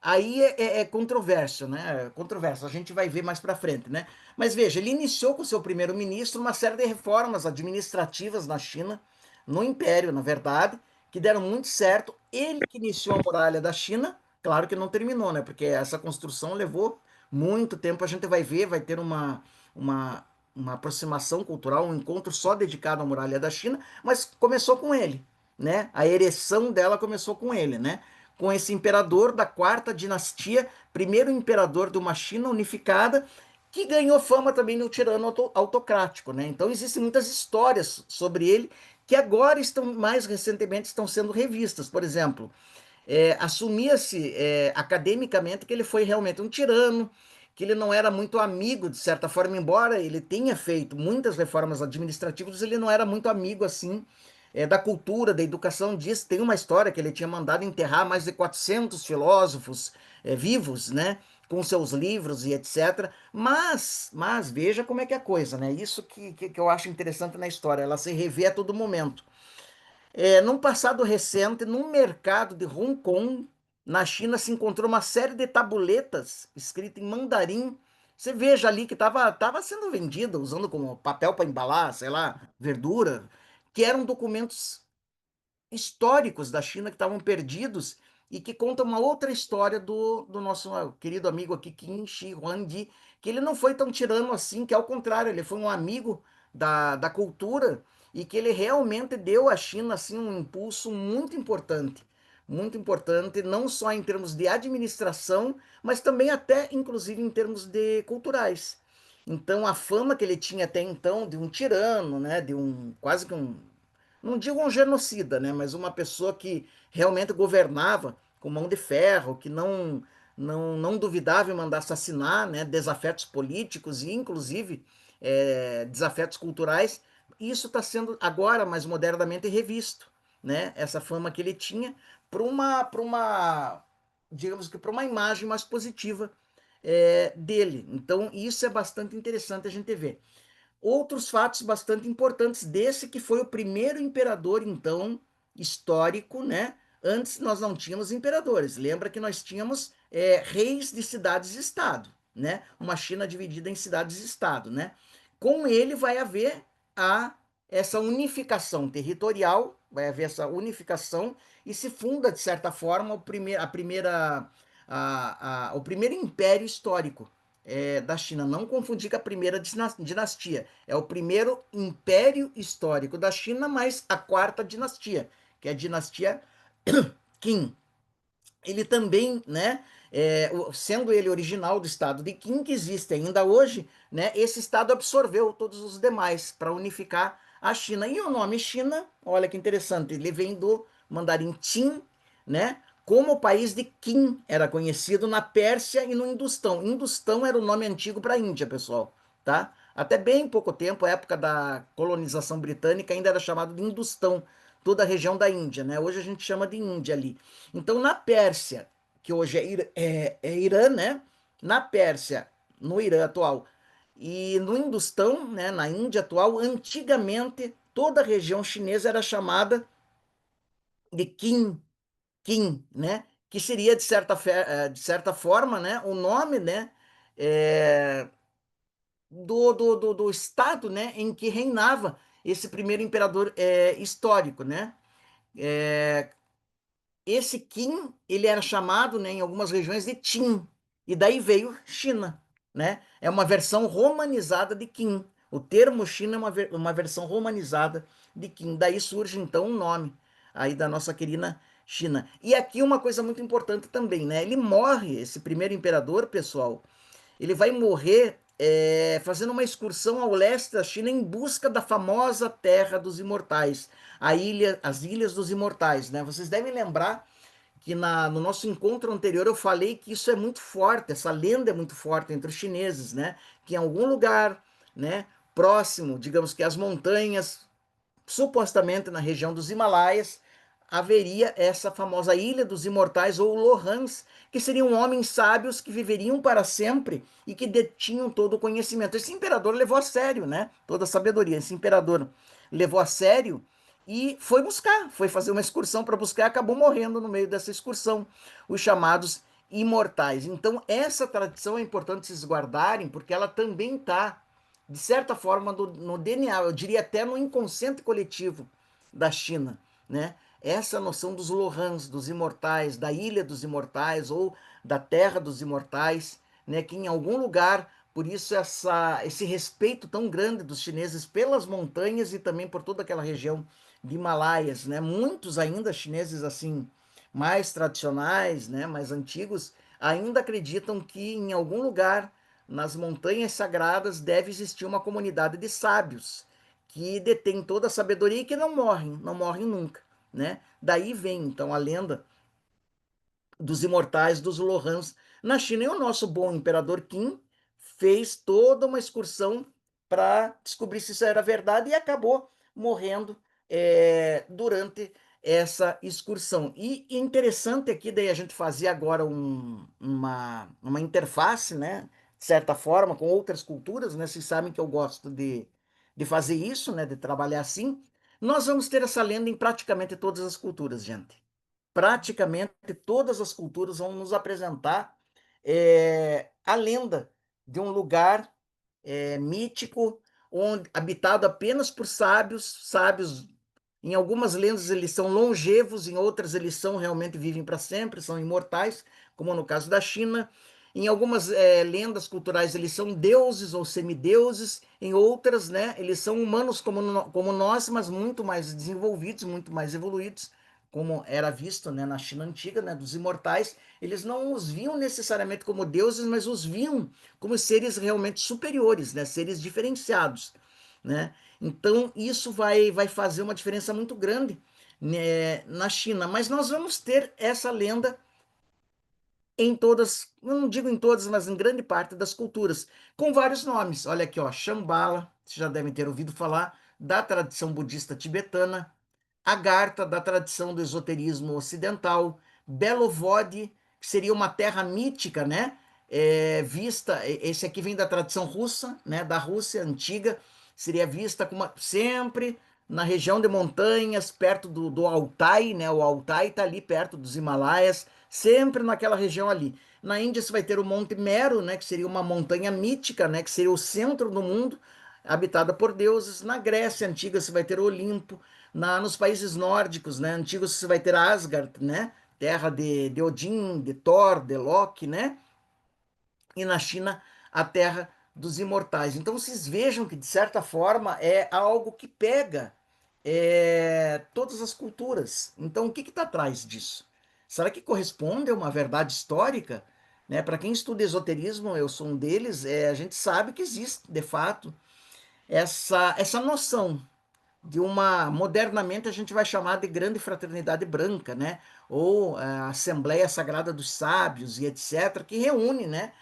aí é controverso, né? É controverso. A gente vai ver mais para frente, né? Mas veja, ele iniciou com seu primeiro-ministro uma série de reformas administrativas na China, no Império, na verdade, que deram muito certo. Ele que iniciou a muralha da China, claro que não terminou, né? Porque essa construção levou muito tempo. A gente vai ver, vai ter uma, uma aproximação cultural, um encontro só dedicado à muralha da China, mas começou com ele, né? A ereção dela começou com ele, né? Com esse imperador da quarta dinastia, primeiro imperador de uma China unificada, que ganhou fama também no tirano autocrático, né? Então existem muitas histórias sobre ele que agora estão mais recentemente estão sendo revistas. Por exemplo, assumia-se academicamente que ele foi realmente um tirano, que ele não era muito amigo, de certa forma, embora ele tenha feito muitas reformas administrativas, ele não era muito amigo, assim, da cultura, da educação. Diz, tem uma história que ele tinha mandado enterrar mais de 400 filósofos vivos, né, com seus livros e etc. Mas veja como é que é a coisa, né? Isso que eu acho interessante na história, ela se revê a todo momento. Num passado recente, num mercado de Hong Kong, na China, se encontrou uma série de tabuletas escritas em mandarim. Você veja ali que tava sendo vendida, usando como papel para embalar, sei lá, verdura, que eram documentos históricos da China que estavam perdidos e que conta uma outra história do nosso querido amigo aqui, Qin Shi Huangdi, que ele não foi tão tirano assim, que ao contrário, ele foi um amigo da cultura e que ele realmente deu à China assim, um impulso muito importante, não só em termos de administração, mas também até, inclusive, em termos de culturais. Então, a fama que ele tinha até então de um tirano, né, de um quase que um não digo um genocida, né, mas uma pessoa que realmente governava com mão de ferro, que não duvidava em mandar assassinar, né, desafetos políticos e inclusive desafetos culturais. Isso está sendo agora mais modernamente revisto, né? Essa fama que ele tinha para uma, digamos que para uma imagem mais positiva dele. Então isso é bastante interessante a gente ver. Outros fatos bastante importantes desse que foi o primeiro imperador, então, histórico, né? Antes nós não tínhamos imperadores. Lembra que nós tínhamos reis de cidades-estado, né? Uma China dividida em cidades-estado, né? Com ele vai haver essa unificação territorial, vai haver essa unificação e se funda, de certa forma, o primeiro império histórico da China. Não confundir com a primeira dinastia. É o primeiro império histórico da China, mas a quarta dinastia, que é a dinastia Qin. Ele também, né, sendo ele original do estado de Qin, que existe ainda hoje, né, esse estado absorveu todos os demais para unificar a China. E o nome China, olha que interessante, ele vem do mandarim Qin, né, como o país de Qin era conhecido na Pérsia e no Hindustão. Hindustão era o nome antigo para a Índia, pessoal, tá? Até bem pouco tempo, a época da colonização britânica, ainda era chamado de Hindustão, toda a região da Índia, né? Hoje a gente chama de Índia ali. Então, na Pérsia, que hoje é Irã, né? Na Pérsia, no Irã atual, e no Hindustão, né? Na Índia atual, antigamente toda a região chinesa era chamada de Qin, né? Que seria de certa forma, né? O nome, né? É, do estado, né? Em que reinava esse primeiro imperador histórico, né? É, Esse Qin, ele era chamado, né, em algumas regiões de Qin, e daí veio China, né? É uma versão romanizada de Qin. O termo China é uma versão romanizada de Qin. Daí surge então o nome aí da nossa querida China. E aqui uma coisa muito importante também, né? Ele morre, esse primeiro imperador, pessoal, ele vai morrer fazendo uma excursão ao leste da China em busca da famosa Terra dos Imortais, as Ilhas dos Imortais, né? Vocês devem lembrar que no nosso encontro anterior eu falei que isso é muito forte, essa lenda é muito forte entre os chineses, né? Que em algum lugar, né, próximo, digamos que as montanhas, supostamente na região dos Himalaias, haveria essa famosa Ilha dos Imortais ou Lohans, que seriam homens sábios que viveriam para sempre e que detinham todo o conhecimento. Esse imperador levou a sério, né? Toda a sabedoria. Esse imperador levou a sério e foi buscar, foi fazer uma excursão para buscar e acabou morrendo no meio dessa excursão, os chamados imortais. Então, essa tradição é importante vocês guardarem, porque ela também está de certa forma, no DNA, eu diria até no inconsciente coletivo da China, né? Essa noção dos Lohans, dos imortais, da Ilha dos Imortais ou da Terra dos Imortais, né? Que em algum lugar, por isso esse respeito tão grande dos chineses pelas montanhas e também por toda aquela região de Himalaias, né? Muitos ainda chineses assim mais tradicionais, né? Mais antigos, ainda acreditam que em algum lugar nas montanhas sagradas deve existir uma comunidade de sábios que detém toda a sabedoria e que não morrem nunca, né? Daí vem então a lenda dos imortais, dos Lohans na China. E o nosso bom imperador Qin fez toda uma excursão para descobrir se isso era verdade e acabou morrendo durante essa excursão. E interessante aqui, daí a gente fazia agora uma interface, né, de certa forma, com outras culturas, né, vocês sabem que eu gosto de fazer isso, né, de trabalhar assim. Nós vamos ter essa lenda em praticamente todas as culturas, gente. Praticamente todas as culturas vão nos apresentar a lenda de um lugar mítico, onde, habitado apenas por sábios. Sábios, em algumas lendas eles são longevos, em outras eles são realmente vivem para sempre, são imortais, como no caso da China. Em algumas lendas culturais eles são deuses ou semideuses, em outras, né, eles são humanos como nós, mas muito mais desenvolvidos, muito mais evoluídos, como era visto, né, na China antiga, né, dos imortais. Eles não os viam necessariamente como deuses, mas os viam como seres realmente superiores, né? Seres diferenciados, né? Então, isso vai fazer uma diferença muito grande, né, na China. Mas nós vamos ter essa lenda em todas, não digo em todas, mas em grande parte das culturas, com vários nomes. Olha aqui, ó, Shambhala, vocês já devem ter ouvido falar, da tradição budista tibetana. Agartha, da tradição do esoterismo ocidental. Belo Vode, que seria uma terra mítica, né? Vista, esse aqui vem da tradição russa, né? Da Rússia antiga, seria vista como sempre na região de montanhas, perto do Altai, né? O Altai está ali perto dos Himalaias, sempre naquela região ali. Na Índia você vai ter o Monte Meru, né? Que seria uma montanha mítica, né? Que seria o centro do mundo, habitada por deuses. Na Grécia antiga você vai ter o Olimpo. Nos países nórdicos, né, antigos, você vai ter Asgard, né, terra de Odin, de Thor, de Loki, né, e na China a terra dos imortais. Então vocês vejam que de certa forma é algo que pega todas as culturas. Então o que está atrás disso? Será que corresponde a uma verdade histórica? Né? Para quem estuda esoterismo, eu sou um deles, a gente sabe que existe de fato essa noção de uma, modernamente a gente vai chamar de grande fraternidade branca, né? Ou a Assembleia Sagrada dos Sábios e etc., que reúne, né,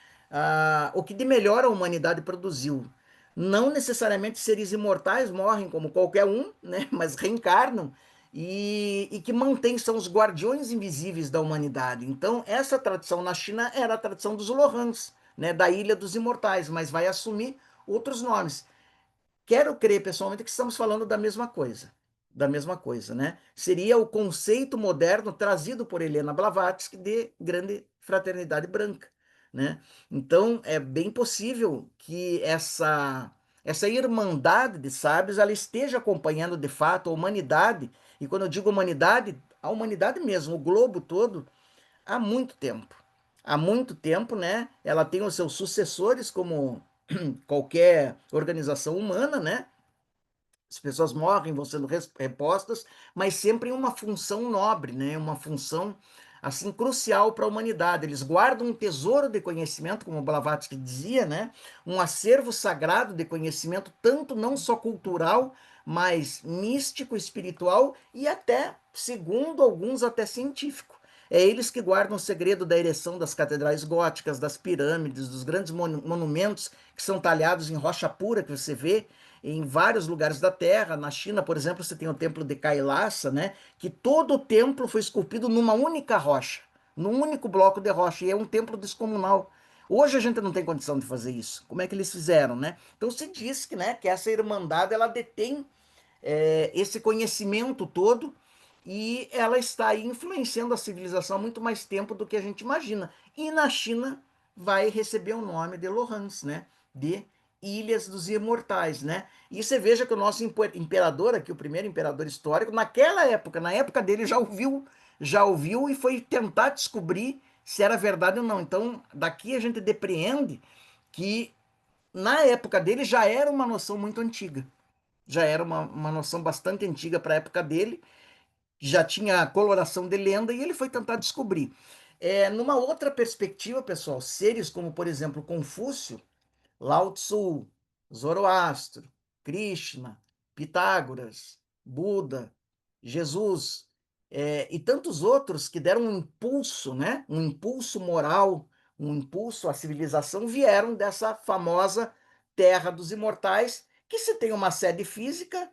o que de melhor a humanidade produziu. Não necessariamente seres imortais morrem como qualquer um, né, mas reencarnam e que mantém, são os guardiões invisíveis da humanidade. Então, essa tradição na China era a tradição dos Lohans, né, da Ilha dos Imortais, mas vai assumir outros nomes. Quero crer pessoalmente que estamos falando da mesma coisa, né? Seria o conceito moderno trazido por Helena Blavatsky de grande fraternidade branca, né? Então, é bem possível que essa irmandade de sábios ela esteja acompanhando de fato a humanidade, e quando eu digo humanidade, a humanidade mesmo, o globo todo, há muito tempo. Há muito tempo, né? Ela tem os seus sucessores como qualquer organização humana, né? As pessoas morrem, vão sendo repostas, mas sempre em uma função nobre, né? Uma função assim crucial para a humanidade. Eles guardam um tesouro de conhecimento, como Blavatsky dizia, né? Um acervo sagrado de conhecimento, tanto não só cultural, mas místico, espiritual e até, segundo alguns, até científico. É eles que guardam o segredo da ereção das catedrais góticas, das pirâmides, dos grandes monumentos que são talhados em rocha pura, que você vê em vários lugares da Terra. Na China, por exemplo, você tem o templo de Kailasa, né? Que todo o templo foi esculpido numa única rocha, num único bloco de rocha, e é um templo descomunal. Hoje a gente não tem condição de fazer isso. Como é que eles fizeram, né? Então se diz que, né, que essa irmandade ela detém esse conhecimento todo e ela está aí influenciando a civilização há muito mais tempo do que a gente imagina. E na China vai receber o nome de Lohans, né? De Ilhas dos Imortais, né? E você veja que o nosso imperador aqui, o primeiro imperador histórico, naquela época, na época dele, já ouviu e foi tentar descobrir se era verdade ou não. Então, daqui a gente depreende que na época dele já era uma noção muito antiga. Já era uma noção bastante antiga para a época dele, já tinha coloração de lenda e ele foi tentar descobrir. Numa outra perspectiva, pessoal, seres como, por exemplo, Confúcio, Lao Tzu, Zoroastro, Krishna, Pitágoras, Buda, Jesus, e tantos outros que deram um impulso, né? Um impulso moral, um impulso à civilização, vieram dessa famosa Terra dos Imortais, que se tem uma sede física,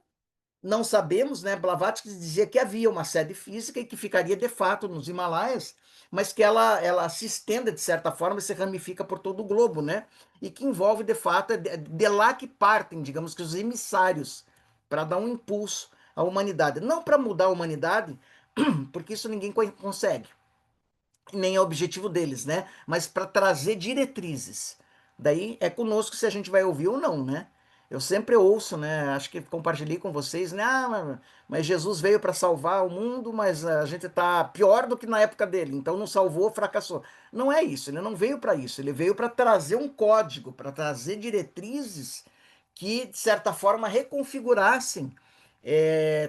não sabemos, né? Blavatsky dizia que havia uma sede física e que ficaria de fato nos Himalaias, mas que ela se estende de certa forma e se ramifica por todo o globo, né? E que envolve de fato, de lá que partem, digamos que os emissários, para dar um impulso à humanidade. Não para mudar a humanidade, porque isso ninguém consegue, nem é objetivo deles, né? Mas para trazer diretrizes. Daí é conosco se a gente vai ouvir ou não, né? Eu sempre ouço, né? Acho que compartilhei com vocês, né? Mas Jesus veio para salvar o mundo, mas a gente tá pior do que na época dele, então não salvou, fracassou. Não é isso, ele não veio para isso, ele veio para trazer um código, para trazer diretrizes que, de certa forma, reconfigurassem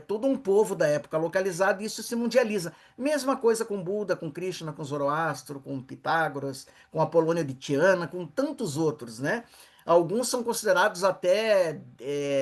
todo um povo da época localizado, e isso se mundializa. Mesma coisa com Buda, com Krishna, com Zoroastro, com Pitágoras, com Apolônio de Tiana, com tantos outros, né? Alguns são considerados até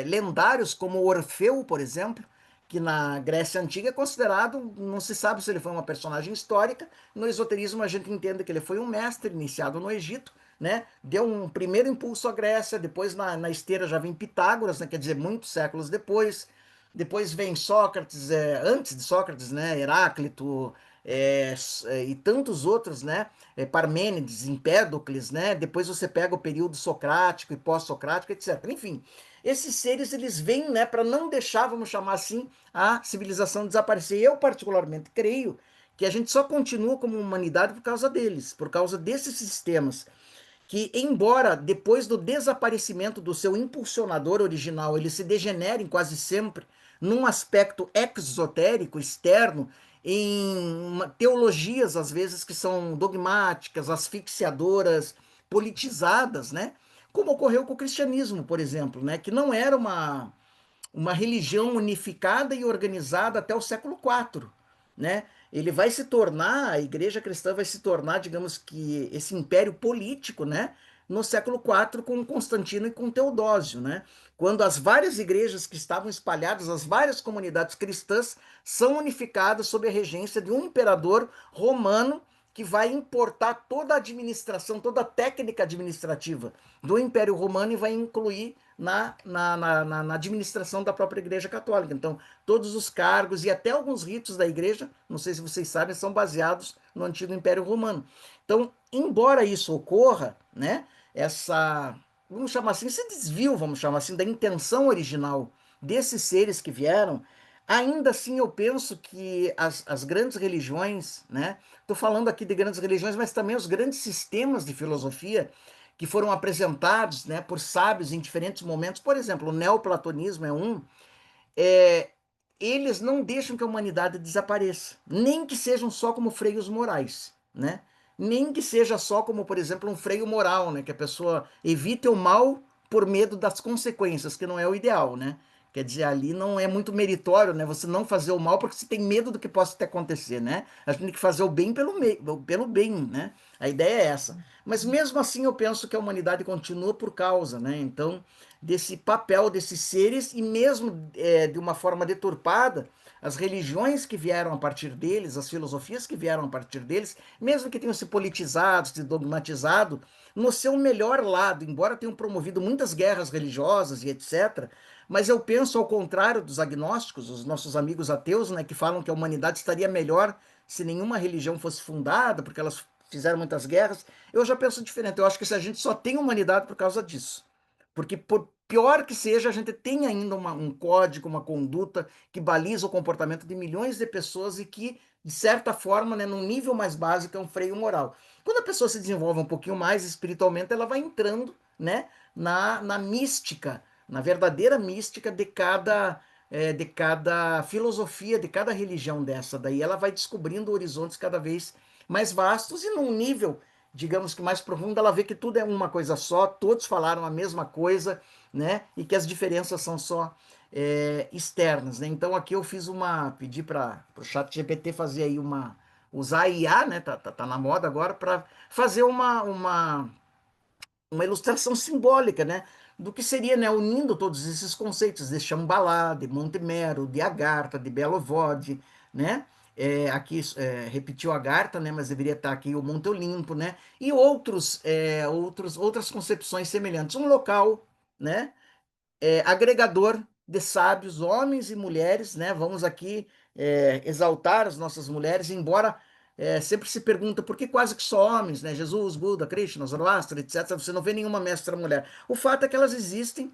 lendários, como Orfeu, por exemplo, que na Grécia Antiga é considerado, não se sabe se ele foi uma personagem histórica. No esoterismo a gente entende que ele foi um mestre iniciado no Egito, né? Deu um primeiro impulso à Grécia, depois na esteira já vem Pitágoras, né? Quer dizer, muitos séculos depois. Depois vem Sócrates, antes de Sócrates, né? Heráclito, e tantos outros, né? Parmênides, Empédocles, né? Depois você pega o período socrático e pós-socrático, etc. Enfim, esses seres eles vêm, né, para não deixar, vamos chamar assim, a civilização desaparecer. Eu particularmente creio que a gente só continua como humanidade por causa deles, por causa desses sistemas que, embora depois do desaparecimento do seu impulsionador original, eles se degenerem quase sempre num aspecto exotérico, externo, em teologias, às vezes, que são dogmáticas, asfixiadoras, politizadas, né? Como ocorreu com o cristianismo, por exemplo, né? Que não era uma religião unificada e organizada até o século IV, né? Ele vai se tornar, a igreja cristã vai se tornar, digamos que, esse império político, né? No século IV, com Constantino e com Teodósio, né? Quando as várias igrejas que estavam espalhadas, as várias comunidades cristãs, são unificadas sob a regência de um imperador romano que vai importar toda a administração, toda a técnica administrativa do Império Romano e vai incluir na administração da própria Igreja Católica. Então, todos os cargos e até alguns ritos da Igreja, não sei se vocês sabem, são baseados no antigo Império Romano. Então, embora isso ocorra, né, vamos chamar assim, esse desvio, vamos chamar assim, da intenção original desses seres que vieram, ainda assim eu penso que as grandes religiões, né, estou falando aqui de grandes religiões, mas também os grandes sistemas de filosofia, que foram apresentados, né, por sábios em diferentes momentos. Por exemplo, o neoplatonismo é um. é, Eles não deixam que a humanidade desapareça, nem que sejam só como freios morais, né? Nem que seja só como, por exemplo, um freio moral, né? Que a pessoa evite o mal por medo das consequências, que não é o ideal, né? Quer dizer, ali não é muito meritório, né? Você não fazer o mal porque você tem medo do que possa te acontecer, né? A gente tem que fazer o bem pelo bem, né? A ideia é essa. Mas mesmo assim eu penso que a humanidade continua por causa, né? Então, desse papel desses seres e mesmo de uma forma deturpada, as religiões que vieram a partir deles, as filosofias que vieram a partir deles, mesmo que tenham se politizado, se dogmatizado, no seu melhor lado, embora tenham promovido muitas guerras religiosas e etc., mas eu penso ao contrário dos agnósticos, os nossos amigos ateus, né, que falam que a humanidade estaria melhor se nenhuma religião fosse fundada, porque elas fizeram muitas guerras. Eu já penso diferente. Eu acho que se a gente só tem humanidade por causa disso. Porque, por pior que seja, a gente tem ainda um código, uma conduta que baliza o comportamento de milhões de pessoas e que, de certa forma, né, num nível mais básico, é um freio moral. Quando a pessoa se desenvolve um pouquinho mais espiritualmente, ela vai entrando, né, na mística, na verdadeira mística de cada filosofia, de cada religião dessa. Daí ela vai descobrindo horizontes cada vez mais vastos e num nível, digamos que mais profundo, ela vê que tudo é uma coisa só, todos falaram a mesma coisa, né? E que as diferenças são só externas, né? Então aqui eu pedi para o chat GPT fazer aí usar a IA, né? Tá na moda agora, para fazer uma ilustração simbólica, né? Do que seria, né, unindo todos esses conceitos de Shambhala, de Monte Mero, de Agartha, de Belo Vode, né? aqui repetiu a Garta, né? Mas deveria estar aqui o Monte Olimpo, né? E outras concepções semelhantes. Um local, né? Agregador de sábios, homens e mulheres, né? Vamos aqui exaltar as nossas mulheres, embora sempre se pergunta por que quase que só homens, né? Jesus, Buda, Krishna, Zoroastro, etc. Você não vê nenhuma mestra mulher. O fato é que elas existem,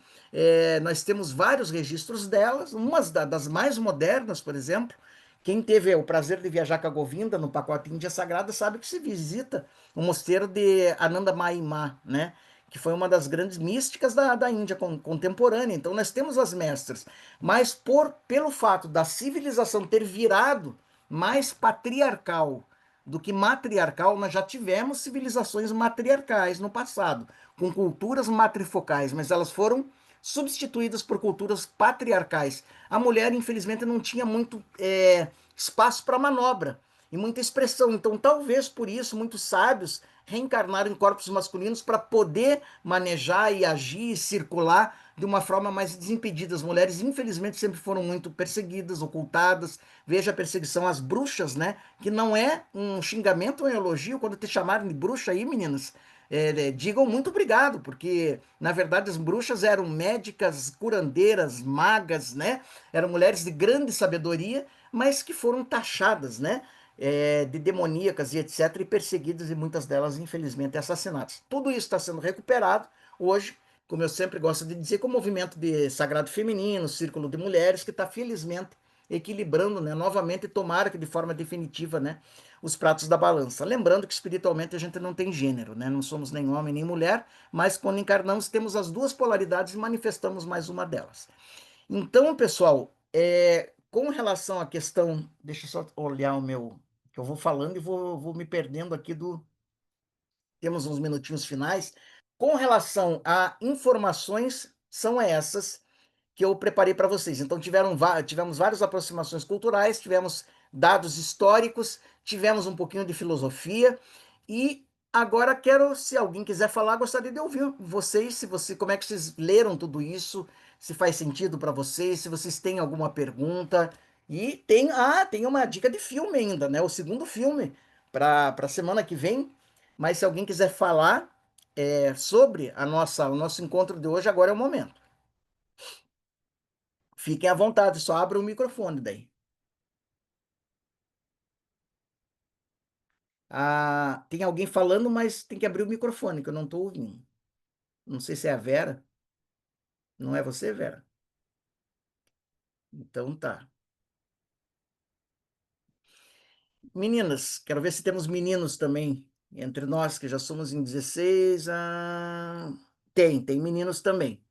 nós temos vários registros delas, umas das mais modernas, por exemplo. Quem teve o prazer de viajar com a Govinda no pacote Índia Sagrada sabe que se visita o mosteiro de Ananda Maimá, né? Que foi uma das grandes místicas da Índia contemporânea. Então, nós temos as mestras, mas pelo fato da civilização ter virado mais patriarcal do que matriarcal, nós já tivemos civilizações matriarcais no passado, com culturas matrifocais, mas elas foram substituídas por culturas patriarcais. A mulher, infelizmente, não tinha muito espaço para manobra e muita expressão. Então, talvez por isso, muitos sábios reencarnaram em corpos masculinos para poder manejar e agir e circular de uma forma mais desimpedida. As mulheres, infelizmente, sempre foram muito perseguidas, ocultadas. Veja a perseguição às bruxas, né? Que não é um xingamento ou um elogio. Quando te chamarem de bruxa aí, meninas, digam muito obrigado, porque na verdade as bruxas eram médicas, curandeiras, magas, né? Eram mulheres de grande sabedoria, mas que foram taxadas, né? De demoníacas e etc., e perseguidas, e muitas delas, infelizmente, assassinadas. Tudo isso está sendo recuperado hoje, como eu sempre gosto de dizer, com o movimento de Sagrado Feminino, Círculo de Mulheres, que está felizmente equilibrando, né, novamente, e tomara que de forma definitiva, né, os pratos da balança. Lembrando que espiritualmente a gente não tem gênero, né, não somos nem homem nem mulher, mas quando encarnamos temos as duas polaridades e manifestamos mais uma delas. Então, pessoal, com relação à questão, deixa eu só olhar o meu, que eu vou falando e vou me perdendo aqui temos uns minutinhos finais. Com relação a informações, são essas que eu preparei para vocês. Então, tivemos várias aproximações culturais, tivemos dados históricos, tivemos um pouquinho de filosofia, e agora quero, se alguém quiser falar, gostaria de ouvir vocês, como é que vocês leram tudo isso, se faz sentido para vocês, se vocês têm alguma pergunta. E tem uma dica de filme ainda, né? O segundo filme para a semana que vem. Mas se alguém quiser falar sobre o nosso encontro de hoje, agora é o momento. Fiquem à vontade, só abra o microfone daí. Tem alguém falando, mas tem que abrir o microfone, que eu não estou ouvindo. Não sei se é a Vera. Não é você, Vera? Então tá. Meninas, quero ver se temos meninos também entre nós, que já somos em 16. Tem meninos também.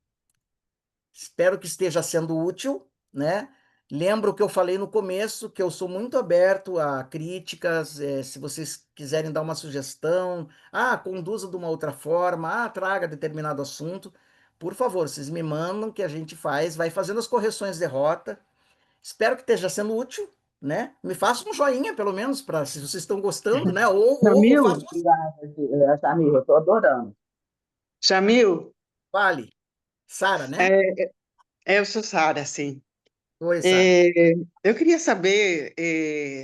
Espero que esteja sendo útil, né? Lembro que eu falei no começo que eu sou muito aberto a críticas, se vocês quiserem dar uma sugestão, conduza de uma outra forma, traga determinado assunto, por favor, vocês me mandam que a gente vai fazendo as correções de rota. Espero que esteja sendo útil, né? Me faça um joinha, pelo menos, para se vocês estão gostando, né? Ou Jamil, faça Jamil, eu estou adorando. Jamil, fale. Sara, né? é, eu sou Sara, sim. Oi, Sara. É, eu queria saber,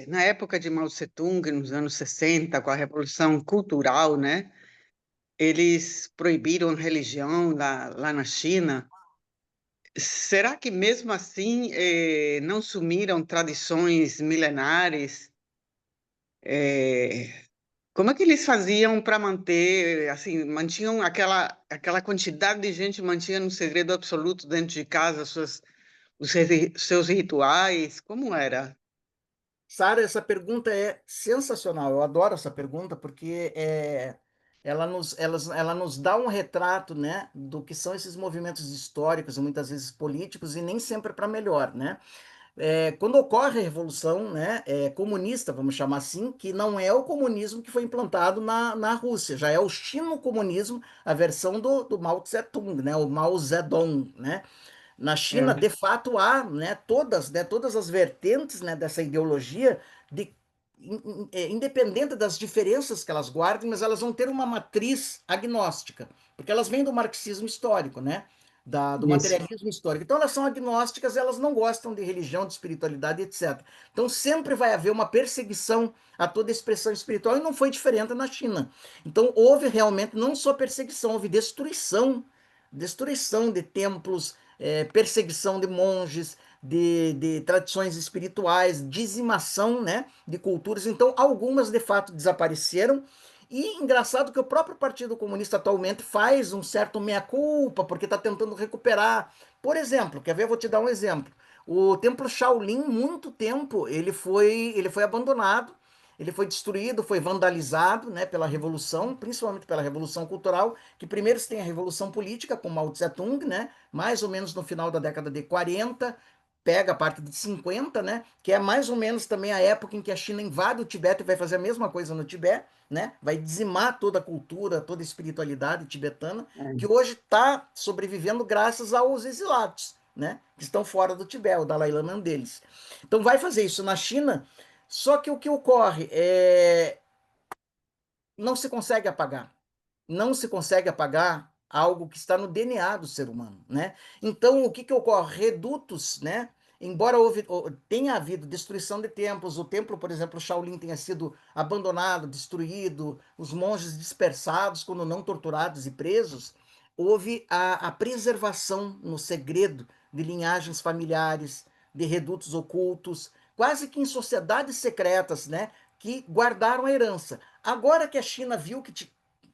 na época de Mao Tse-tung, nos anos 60, com a Revolução Cultural, né? Eles proibiram a religião lá na China. Será que mesmo assim não sumiram tradições milenares? É, Como é que eles faziam para manter, assim, mantinham aquela quantidade de gente mantinha no segredo absoluto dentro de casa seus rituais? Como era? Sara, essa pergunta é sensacional. Eu adoro essa pergunta porque ela nos dá um retrato, né, do que são esses movimentos históricos, muitas vezes políticos, e nem sempre para melhor, né? Quando ocorre a revolução, né, comunista, vamos chamar assim, que não é o comunismo que foi implantado na Rússia, já é o chino-comunismo, a versão do Mao Tse-tung, né, o Mao Zedong, né? Na China, É. de fato, há, todas as vertentes, né, dessa ideologia, independente das diferenças que elas guardem, mas elas vão ter uma matriz agnóstica, porque elas vêm do marxismo histórico, né? do Isso. materialismo histórico. Então, elas são agnósticas, elas não gostam de religião, de espiritualidade, etc. Então, sempre vai haver uma perseguição a toda expressão espiritual, e não foi diferente na China. Então, houve realmente não só perseguição, houve destruição de templos, perseguição de monges, de tradições espirituais, dizimação, né, de culturas. Então, algumas de fato desapareceram. E engraçado que o próprio Partido Comunista atualmente faz um certo meia-culpa, porque está tentando recuperar. Por exemplo, quer ver? Eu vou te dar um exemplo. O Templo Shaolin, muito tempo, ele foi abandonado, ele foi destruído, foi vandalizado, né, pela Revolução, principalmente pela Revolução Cultural, que primeiro se tem a Revolução Política, com Mao Tse-tung, né, mais ou menos no final da década de 40, pega a parte de 50, né, que é mais ou menos também a época em que a China invade o Tibete e vai fazer a mesma coisa no Tibete, né, vai dizimar toda a cultura, toda a espiritualidade tibetana, que hoje está sobrevivendo graças aos exilados, né, que estão fora do Tibete, o Dalai Lama é um deles. Então vai fazer isso na China, só que o que ocorre é não se consegue apagar. Não se consegue apagar algo que está no DNA do ser humano, né? Então, o que que ocorre? Redutos, né? Embora tenha havido destruição de templos, o templo, por exemplo, Shaolin tenha sido abandonado, destruído, os monges dispersados, quando não torturados e presos, houve a preservação no segredo de linhagens familiares, de redutos ocultos, quase que em sociedades secretas, né? Que guardaram a herança. Agora que a China viu que, de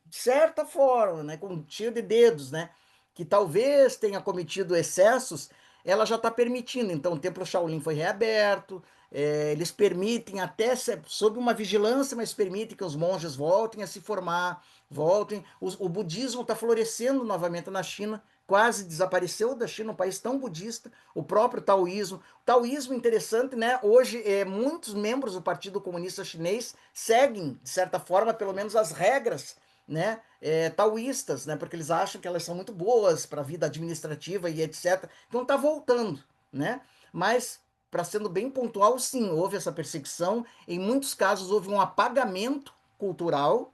certa forma, né, com um tiro de dedos, né, que talvez tenha cometido excessos, ela já está permitindo. Então, o Templo Shaolin foi reaberto, eles permitem, até sob uma vigilância, mas permitem que os monges voltem a se formar, voltem. O budismo está florescendo novamente na China, quase desapareceu da China, um país tão budista, o próprio taoísmo. O taoísmo, interessante, né? Hoje, muitos membros do Partido Comunista Chinês seguem, de certa forma, pelo menos as regras, né, taoístas, né, porque eles acham que elas são muito boas para a vida administrativa e etc. Então está voltando, né? Mas, para sendo bem pontual, sim, houve essa perseguição. Em muitos casos houve um apagamento cultural,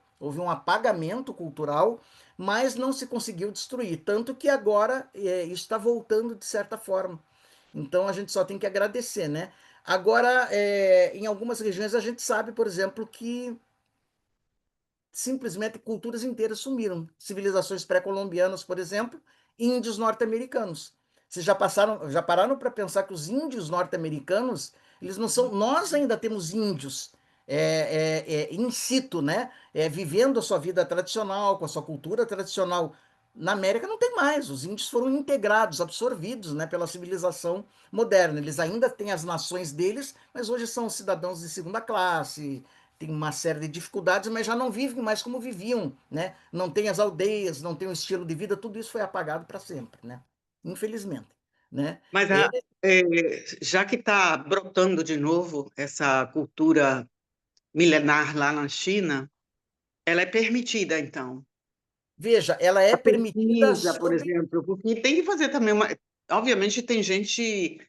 mas não se conseguiu destruir. Tanto que agora isso está voltando de certa forma. Então a gente só tem que agradecer, né? Agora, em algumas regiões a gente sabe, por exemplo, que simplesmente culturas inteiras sumiram. Civilizações pré-colombianas, por exemplo, índios norte-americanos. Vocês já pararam para pensar que os índios norte-americanos, eles não são. Nós ainda temos índios in situ, né? Vivendo a sua vida tradicional, com a sua cultura tradicional. Na América não tem mais. Os índios foram integrados, absorvidos, né, pela civilização moderna. Eles ainda têm as nações deles, mas hoje são cidadãos de segunda classe, tem uma série de dificuldades, mas já não vivem mais como viviam, né? Não tem as aldeias, não tem o estilo de vida, tudo isso foi apagado para sempre, né? Infelizmente, né? Mas já que está brotando de novo essa cultura milenar lá na China, ela é permitida, então. Veja, ela é A permitida pesquisa, por sob. exemplo, porque tem que fazer também uma. Obviamente, tem gente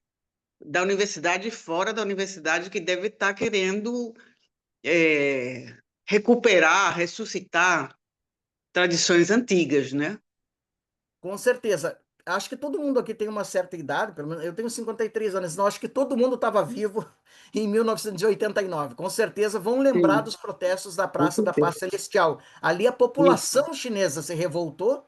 da universidade e fora da universidade que deve estar querendo recuperar, ressuscitar tradições antigas, né? Com certeza. Acho que todo mundo aqui tem uma certa idade, pelo menos eu tenho 53 anos, então acho que todo mundo estava vivo em 1989. Com certeza vão lembrar Sim, dos protestos da com Praça da Paz certeza. Celestial. Ali a Isso. população chinesa se revoltou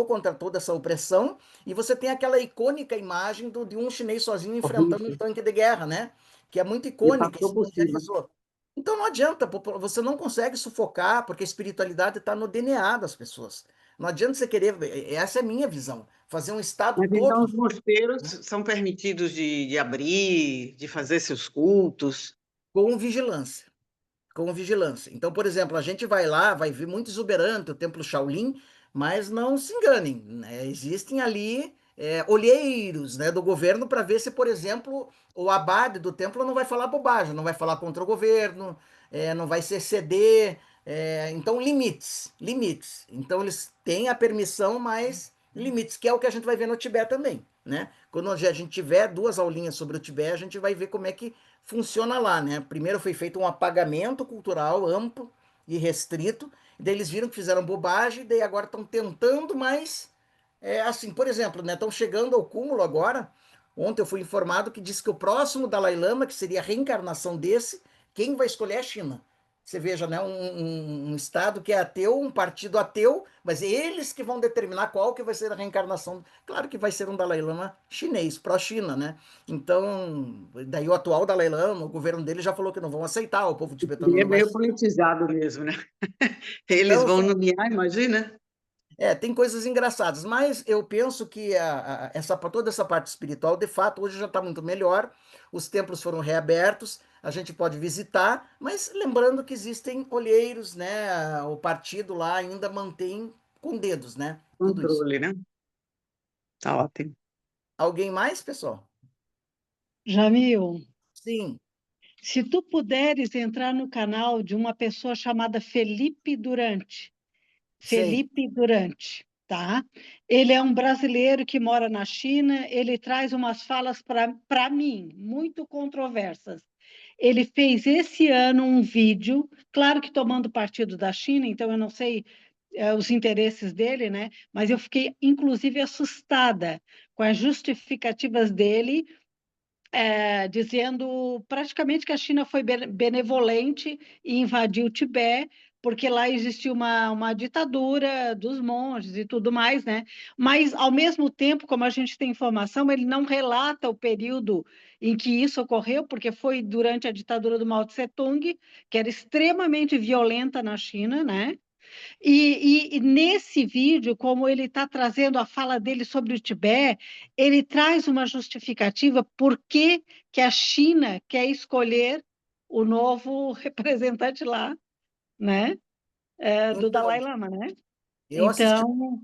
contra toda essa opressão, e você tem aquela icônica imagem de um chinês sozinho enfrentando um Horrível. tanque de guerra, né? Que é muito E icônica e passou se por cima. materializou. Então não adianta, você não consegue sufocar, porque a espiritualidade está no DNA das pessoas. Não adianta você querer, essa é a minha visão, fazer um Estado Mas todo, então os mosteiros né, são permitidos de abrir, de fazer seus cultos. com vigilância. Com vigilância. Então, por exemplo, a gente vai lá, vai ver muito exuberante o Templo Shaolin, mas não se enganem, né? Existem ali olheiros, né, do governo para ver se, por exemplo, o abade do templo não vai falar bobagem, não vai falar contra o governo, não vai se exceder. Então, limites. Então, eles têm a permissão, mas limites, que é o que a gente vai ver no Tibete também, né? Quando a gente tiver duas aulinhas sobre o Tibete, a gente vai ver como é que funciona lá, né? Primeiro foi feito um apagamento cultural amplo e restrito, e daí eles viram que fizeram bobagem, e daí agora estão tentando, mas assim, por exemplo, né, estão chegando ao cúmulo agora. Ontem eu fui informado que diz que o próximo Dalai Lama, que seria a reencarnação desse, quem vai escolher é a China. Você veja, né, um estado que é ateu, um partido ateu, mas eles que vão determinar qual que vai ser a reencarnação. Claro que vai ser um Dalai Lama chinês, pró-China, né? Então, daí o atual Dalai Lama, o governo dele já falou que não vão aceitar, o povo tibetano E é não vai meio aceitar. politizado mesmo, né? Eles Então, vão nomear, imagina? tem coisas engraçadas, mas eu penso que toda essa parte espiritual, de fato, hoje já está muito melhor. Os templos foram reabertos, a gente pode visitar, mas lembrando que existem olheiros, né? O partido lá ainda mantém com dedos, né? Tudo isso. Controle, né? Tá ótimo. Alguém mais, pessoal? Jamil, Sim, se tu puderes entrar no canal de uma pessoa chamada sei. Felipe Durante, tá? Ele é um brasileiro que mora na China, ele traz umas falas para mim muito controversas. Ele fez esse ano um vídeo, claro que tomando partido da China, então eu não sei os interesses dele, né? Mas eu fiquei, inclusive, assustada com as justificativas dele, dizendo praticamente que a China foi benevolente e invadiu o Tibete, porque lá existia uma ditadura dos monges e tudo mais, né? Mas, ao mesmo tempo, como a gente tem informação, ele não relata o período em que isso ocorreu, porque foi durante a ditadura do Mao Tse-tung, que era extremamente violenta na China, né? E nesse vídeo, como ele está trazendo a fala dele sobre o Tibete, ele traz uma justificativa por que que a China quer escolher o novo representante lá, né? Do Dalai Então, Lama, né? eu assisti, Então,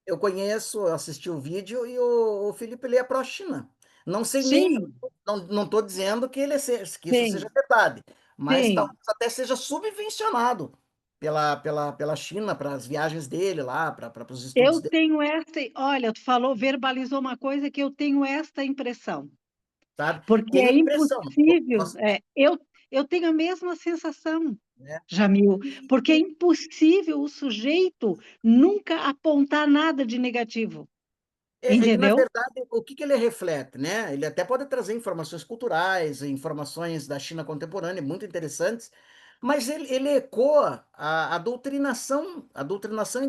eu conheço, assisti o vídeo e o Felipe ele é pró-China. Não sei nem, sim, não estou dizendo que que isso seja sim, verdade, mas sim. talvez até seja subvencionado pela China para as viagens dele lá, para os estudos Eu dele, tenho esta, olha, tu falou, verbalizou uma coisa que eu tenho esta impressão. sabe? Porque Tenho é a impressão, impossível. Eu tenho a mesma sensação, né? Jamil, porque é E, impossível o sujeito nunca apontar nada de negativo, que, na entendeu? verdade, o que ele reflete, né? Ele até pode trazer informações culturais, informações da China contemporânea, muito interessantes, mas ele ecoa a doutrinação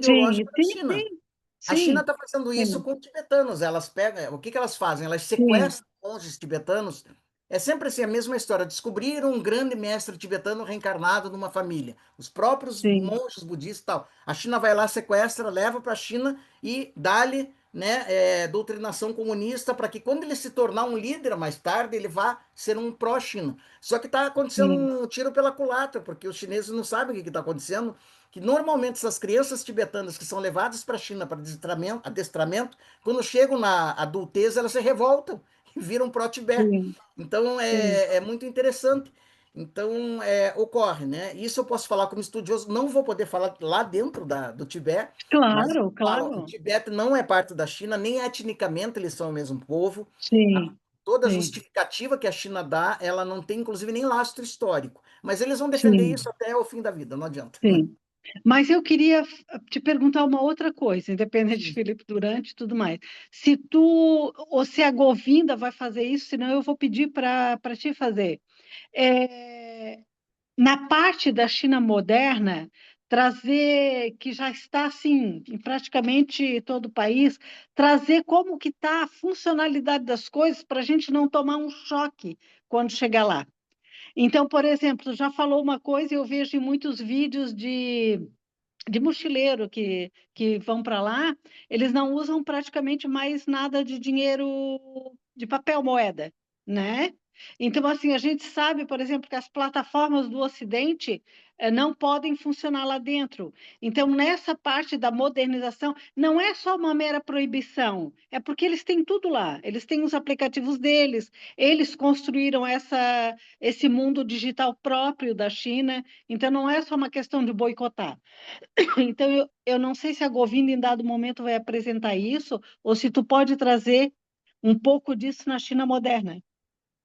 Sim, ideológica da sim, China. sim, A China sim, está fazendo isso sim, com tibetanos. Elas pegam, o que que elas fazem? Elas sim, sequestram monges tibetanos. É sempre assim a mesma história. Descobriram um grande mestre tibetano reencarnado numa família. Os próprios sim, monges budistas e tal. A China vai lá, sequestra, leva para a China e dá-lhe, né, doutrinação comunista para que quando ele se tornar um líder mais tarde, ele vá ser um pró-China. Só que está acontecendo sim, um tiro pela culatra, porque os chineses não sabem o que está acontecendo, que normalmente essas crianças tibetanas que são levadas para a China para adestramento, quando chegam na adultez, elas se revoltam e viram pró-Tibete. sim, Então sim. é muito interessante. Então ocorre, né? Isso eu posso falar como estudioso, não vou poder falar lá dentro do Tibete, mas Claro, falo, o claro. Tibete não é parte da China, nem etnicamente eles são o mesmo povo. A- Sim, Toda a sim, justificativa que a China dá, ela não tem, inclusive, nem lastro histórico. Mas eles vão defender isso sim, até o fim da vida, não adianta. sim. Mas eu queria te perguntar uma outra coisa, independente de Sim. Felipe Durante e tudo mais. Se tu, ou se a Govinda vai fazer isso, senão eu vou pedir para ti fazer. É, na parte da China moderna, trazer, que já está assim, em praticamente todo o país, trazer como que está a funcionalidade das coisas para a gente não tomar um choque quando chegar lá. Então, por exemplo, tu já falou uma coisa, eu vejo em muitos vídeos de mochileiro que vão para lá, eles não usam praticamente mais nada de dinheiro de papel moeda, né? Então, assim, a gente sabe, por exemplo, que as plataformas do Ocidente não podem funcionar lá dentro. Então, nessa parte da modernização, não é só uma mera proibição, é porque eles têm tudo lá, eles têm os aplicativos deles, eles construíram esse mundo digital próprio da China, então não é só uma questão de boicotar. Então, eu não sei se a Govinda, em dado momento, vai apresentar isso, ou se tu pode trazer um pouco disso na China moderna.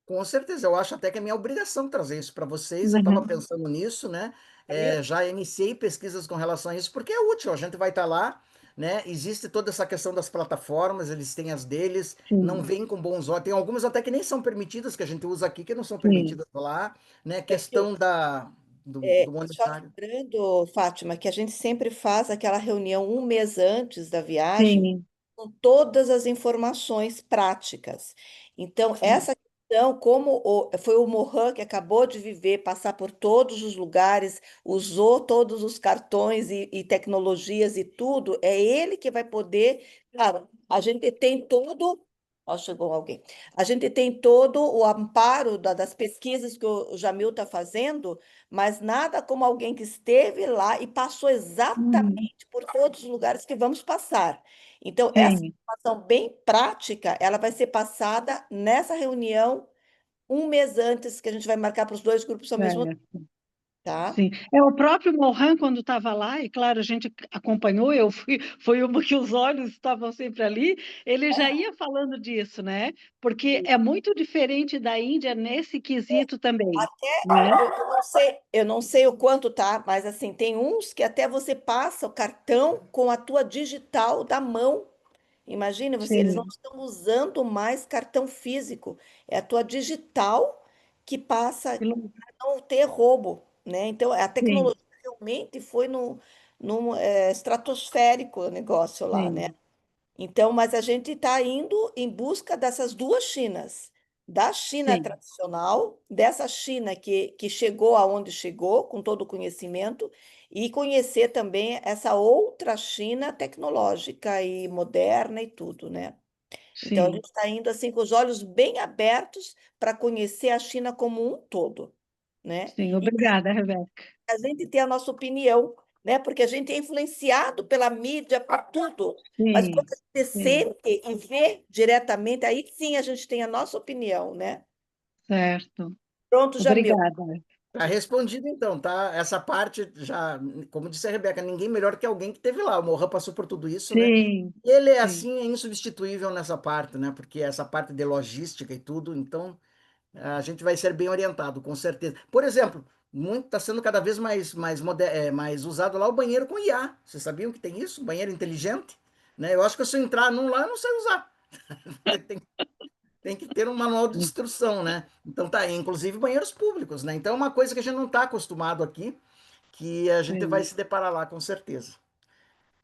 Com certeza, eu acho até que é minha obrigação trazer isso para vocês. Eu estava Uhum. pensando nisso, né? É mesmo? Já iniciei pesquisas com relação a isso, porque é útil. A gente vai estar lá. né? Existe toda essa questão das plataformas, eles têm as deles, não Sim, veem com bons olhos. Tem algumas até que nem são permitidas, que a gente usa aqui, que não são sim, permitidas lá, né? É que Questão do só monetário. lembrando, Fátima, que a gente sempre faz aquela reunião um mês antes da viagem, sim, com todas as informações práticas. Então, sim, essa questão, foi o Mohan que acabou de viver, passar por todos os lugares, usou todos os cartões e tecnologias e tudo, é ele que vai poder. Claro, a gente tem todo. Ó, chegou alguém. A gente tem todo o amparo das pesquisas que o Jamil está fazendo, mas nada como alguém que esteve lá e passou uhum, exatamente por todos os lugares que vamos passar. Então, essa sim, informação bem prática, ela vai ser passada nessa reunião um mês antes, que a gente vai marcar para os dois grupos ao mesmo tempo, é. tá? Sim, é o próprio Mohan, quando estava lá, e claro, a gente acompanhou, foi uma que os olhos estavam sempre ali, ele já ia falando disso, né? Porque é muito diferente da Índia nesse quesito também, né? Eu não sei o quanto tá, mas assim, tem uns que até você passa o cartão com a tua digital da mão. Imagina você, eles não Sim, estão usando mais cartão físico, é a tua digital que passa que lou- não ter roubo, né? Então, a sim, tecnologia realmente foi no estratosférico o negócio lá, né? sim, Então, mas a gente está indo em busca dessas duas Chinas, da China sim, tradicional, dessa China que chegou aonde chegou, com todo o conhecimento, e conhecer também essa outra China tecnológica e moderna e tudo, né? Então, a sim. gente está indo assim com os olhos bem abertos para conhecer a China como um todo, né? Sim, E obrigada, Rebeca. a gente ter a nossa opinião, né? Porque a gente é influenciado pela mídia, por tudo. Mas quando Sim, a gente sim, sente e vê diretamente, aí sim a gente tem a nossa opinião, né? certo. Pronto, Jamil. Obrigada. Tá respondido então, tá? Essa parte já, como disse a Rebeca, ninguém melhor que alguém que teve lá. O Mohan passou por tudo isso, né? Sim, Ele é sim, assim, é insubstituível nessa parte, né? Porque essa parte de logística e tudo, então a gente vai ser bem orientado, com certeza. Por exemplo, muito está sendo cada vez mais usado lá o banheiro com IA. Vocês sabiam que tem isso? Banheiro inteligente? Né? Eu acho que se eu entrar num lá, eu não sei usar. Tem, tem que ter um manual de instrução, né? Então tá aí, inclusive banheiros públicos, né? Então é uma coisa que a gente não está acostumado aqui, que a gente vai sim. se deparar lá com certeza.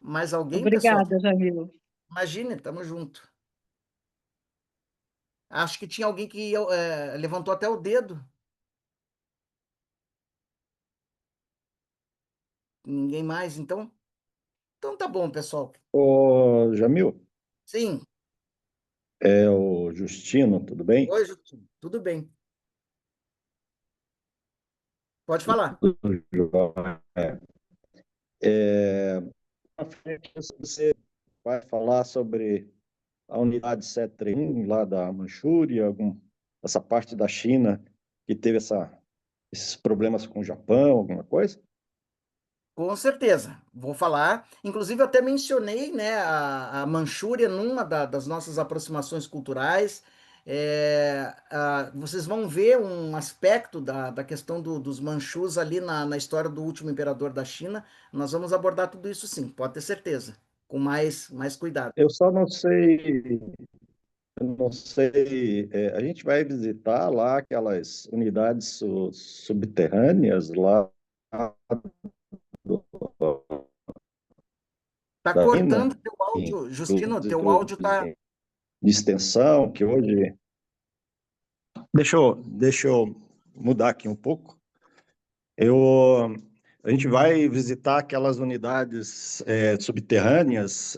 Mais alguém, pessoal? Obrigada, Jamil. Imagine, tamo junto. Acho que tinha alguém que levantou até o dedo. Ninguém mais, então? Então tá bom, pessoal. Ô, Jamil, Sim. é o Justino, tudo bem? Oi, Jutinho. Tudo bem. Pode falar. Tudo jóia. É, na frente, você vai falar sobre a unidade 731 lá da Manchúria, essa parte da China que teve esses problemas com o Japão, alguma coisa? Com certeza, vou falar. Inclusive, eu até mencionei, né, a Manchúria numa das nossas aproximações culturais. Vocês vão ver um aspecto da questão dos Manchus ali na história do último imperador da China. Nós vamos abordar tudo isso sim, pode ter certeza, com mais cuidado. Eu só não sei, eu não sei, a gente vai visitar lá aquelas unidades subterrâneas lá do, Tá da cortando China, teu áudio, Justino, teu inclusive áudio tá. de extensão, que hoje. Deixa eu mudar aqui um pouco. A gente vai visitar aquelas unidades subterrâneas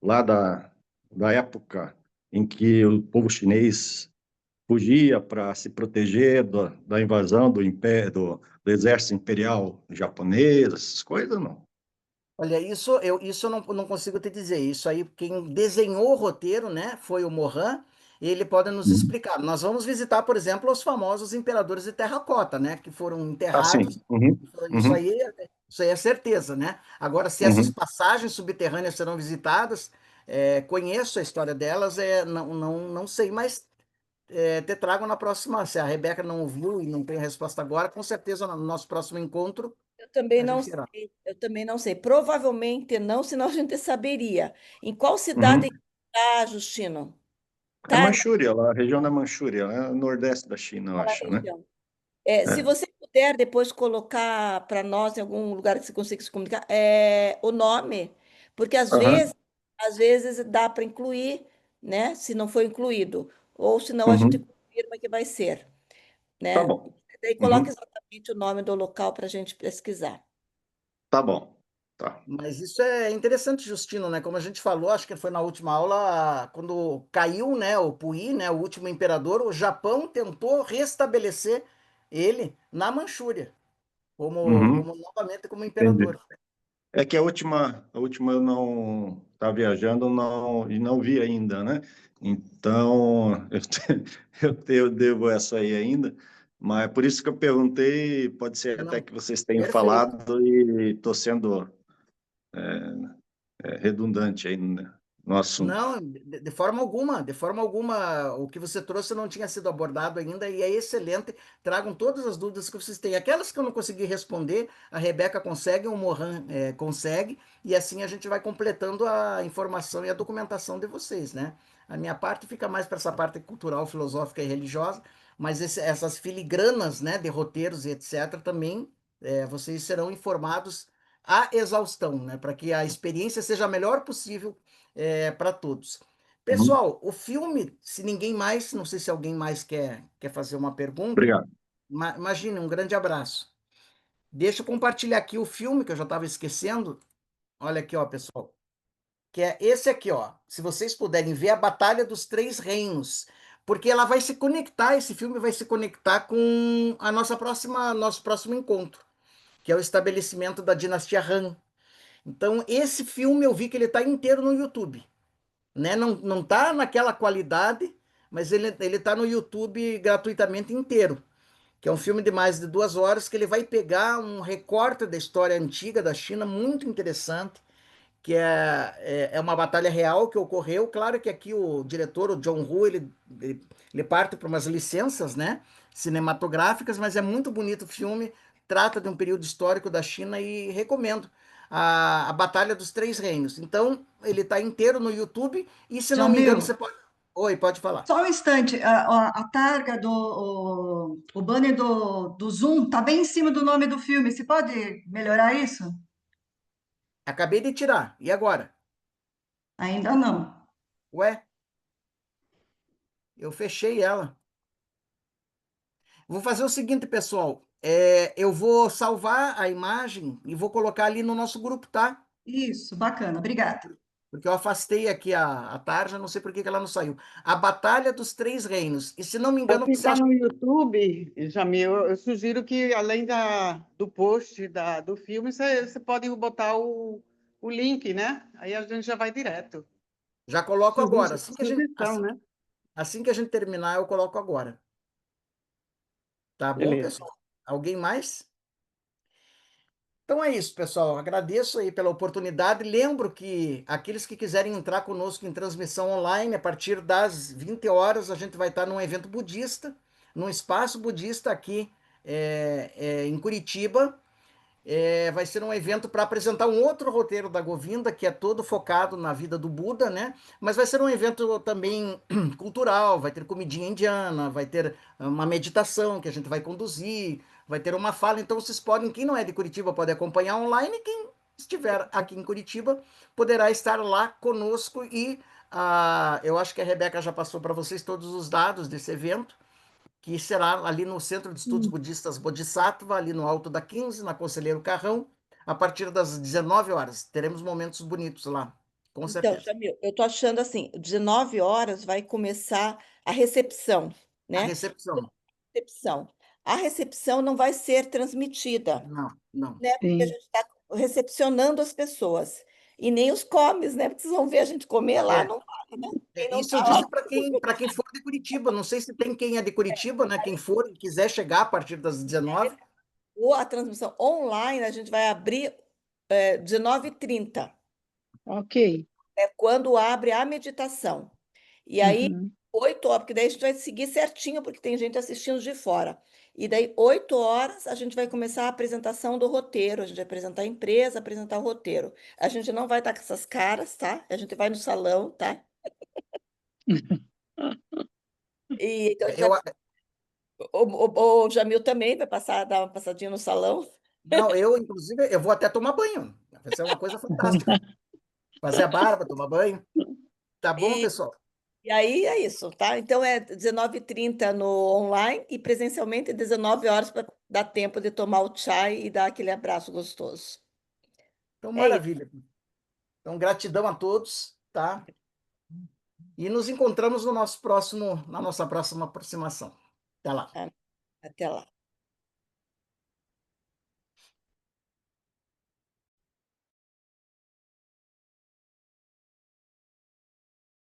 lá da época em que o povo chinês fugia para se proteger da invasão do exército imperial japonês, essas coisas, não. Olha, isso eu não consigo te dizer. Isso aí, quem desenhou o roteiro, né, foi o Mohan, e ele pode nos Uhum. explicar. Nós vamos visitar, por exemplo, os famosos imperadores de terracota, né, que foram Ah, sim. enterrados. Uhum. Isso Uhum. aí, isso aí é certeza, né? Agora, se essas Uhum. passagens subterrâneas serão visitadas, conheço a história delas, não sei, mas te trago na próxima. Se a Rebeca não ouviu e não tem a resposta agora, com certeza no nosso próximo encontro Eu também a não gente irá. sei, eu também não sei. Provavelmente não, senão a gente saberia. Em qual cidade Uhum. está, Justino? É Está Manchúria, lá, a região da Manchúria, lá no nordeste da China, eu naquela acho, né? região. Se É. você puder depois colocar para nós em algum lugar que você consiga se comunicar, o nome, porque Aham. às vezes dá para incluir, né? Se não for incluído, ou senão a gente Uhum. confirma que vai ser, Tá né? bom. Daí coloca Uhum. exatamente o nome do local para a gente pesquisar. Tá bom. Tá. Mas isso é interessante, Justino, né? Como a gente falou, acho que foi na última aula, quando caiu, né, o Puyi, né, o último imperador, o Japão tentou restabelecer ele na Manchúria, Uhum. como novamente como Entendi. imperador. É que a última eu não estava viajando não, e não vi ainda, né? Então, eu devo essa aí ainda, mas por isso que eu perguntei, pode ser até Não, que vocês tenham perfeito. falado e estou sendo redundante aí no assunto. Não, de forma alguma, de forma alguma, o que você trouxe não tinha sido abordado ainda e é excelente. Tragam todas as dúvidas que vocês têm. Aquelas que eu não consegui responder, a Rebeca consegue, o Mohan consegue, e assim a gente vai completando a informação e a documentação de vocês, né? A minha parte fica mais para essa parte cultural, filosófica e religiosa, mas essas filigranas, né, de roteiros e etc., também vocês serão informados à exaustão, né, para que a experiência seja a melhor possível para todos. Uhum. Pessoal, o filme, se ninguém mais, não sei se alguém mais quer fazer uma pergunta, Obrigado. imagine, um grande abraço. Deixa eu compartilhar aqui o filme que eu já estava esquecendo. Olha aqui, ó, pessoal. Que é esse aqui, ó. Se vocês puderem ver a Batalha dos Três Reinos, porque ela vai se conectar, esse filme vai se conectar com a nosso próximo encontro, que é o estabelecimento da dinastia Han. Então, esse filme eu vi que ele está inteiro no YouTube, né? Não tá naquela qualidade, mas ele tá no YouTube gratuitamente inteiro, que é um filme de mais de 2 horas que ele vai pegar um recorte da história antiga da China muito interessante, que é uma batalha real que ocorreu. Claro que aqui o diretor, o John Woo, ele parte para umas licenças, né, cinematográficas, mas é muito bonito o filme, trata de um período histórico da China e recomendo a Batalha dos Três Reinos. Então, ele está inteiro no YouTube e, se não me engano, Jamil, você pode... Oi, pode falar. só um instante, a targa o banner do Zoom tá bem em cima do nome do filme. Você pode melhorar isso? Acabei de tirar. E agora? Ainda não. Ué, eu fechei ela. Vou fazer o seguinte, pessoal. Eu vou salvar a imagem e vou colocar ali no nosso grupo, tá? Isso, bacana, obrigada. Porque eu afastei aqui a tarja, não sei por que que ela não saiu. A Batalha dos Três Reinos. E se não me engano, Para o que você ficar acha? no YouTube, Jamil, eu sugiro que, além do post do filme, você pode botar o link, né? Aí a gente já vai direto. Já coloco agora. Sugestão, né? Assim que a gente terminar, eu coloco agora. Tá bom, Beleza. pessoal? Alguém mais? Então é isso, pessoal. Agradeço aí pela oportunidade. Lembro que aqueles que quiserem entrar conosco em transmissão online, a partir das 20 horas, a gente vai estar num evento budista, num espaço budista aqui em Curitiba. Vai ser um evento para apresentar um outro roteiro da Govinda, que é todo focado na vida do Buda, né? Mas vai ser um evento também cultural, vai ter comidinha indiana, vai ter uma meditação que a gente vai conduzir, vai ter uma fala. Então vocês podem, quem não é de Curitiba pode acompanhar online, quem estiver aqui em Curitiba poderá estar lá conosco e eu acho que a Rebeca já passou para vocês todos os dados desse evento, que será ali no Centro de Estudos Budistas Bodhisattva, ali no Alto da 15, na Conselheiro Carrão, a partir das 19 horas. Teremos momentos bonitos lá, com Então, certeza. Jamil, eu estou achando assim, 19 horas vai começar a recepção, A né? recepção. Recepção. A recepção não vai ser transmitida, Não, não. né? Porque a Sim. gente está recepcionando as pessoas. E nem os comes, né? Porque vocês vão ver a gente comer lá, É, não vale, né? Quem não isso eu está lá. disse para quem for de Curitiba. Não sei se tem quem é de Curitiba, né? Quem for e quiser chegar a partir das 19. Ou a transmissão online, a gente vai abrir 19h30. Ok. É quando abre a meditação. E aí, Uhum. 8 horas, porque daí a gente vai seguir certinho, porque tem gente assistindo de fora. E daí, 8 horas, a gente vai começar a apresentação do roteiro. A gente vai apresentar a empresa, apresentar o roteiro. A gente não vai estar com essas caras, tá? A gente vai no salão, tá? E então, a gente Eu, vai... o Jamil também vai passar, dar uma passadinha no salão. não, inclusive, eu vou até tomar banho. Vai ser uma coisa fantástica. Fazer a barba, tomar banho. Tá bom, E, pessoal? e aí é isso, tá? Então é 19h30 no online e presencialmente 19 horas para dar tempo de tomar o chai e dar aquele abraço gostoso. Então, É isso. maravilha. Então, gratidão a todos, tá? E nos encontramos no nosso próximo, na nossa próxima aproximação. Até lá. Até lá.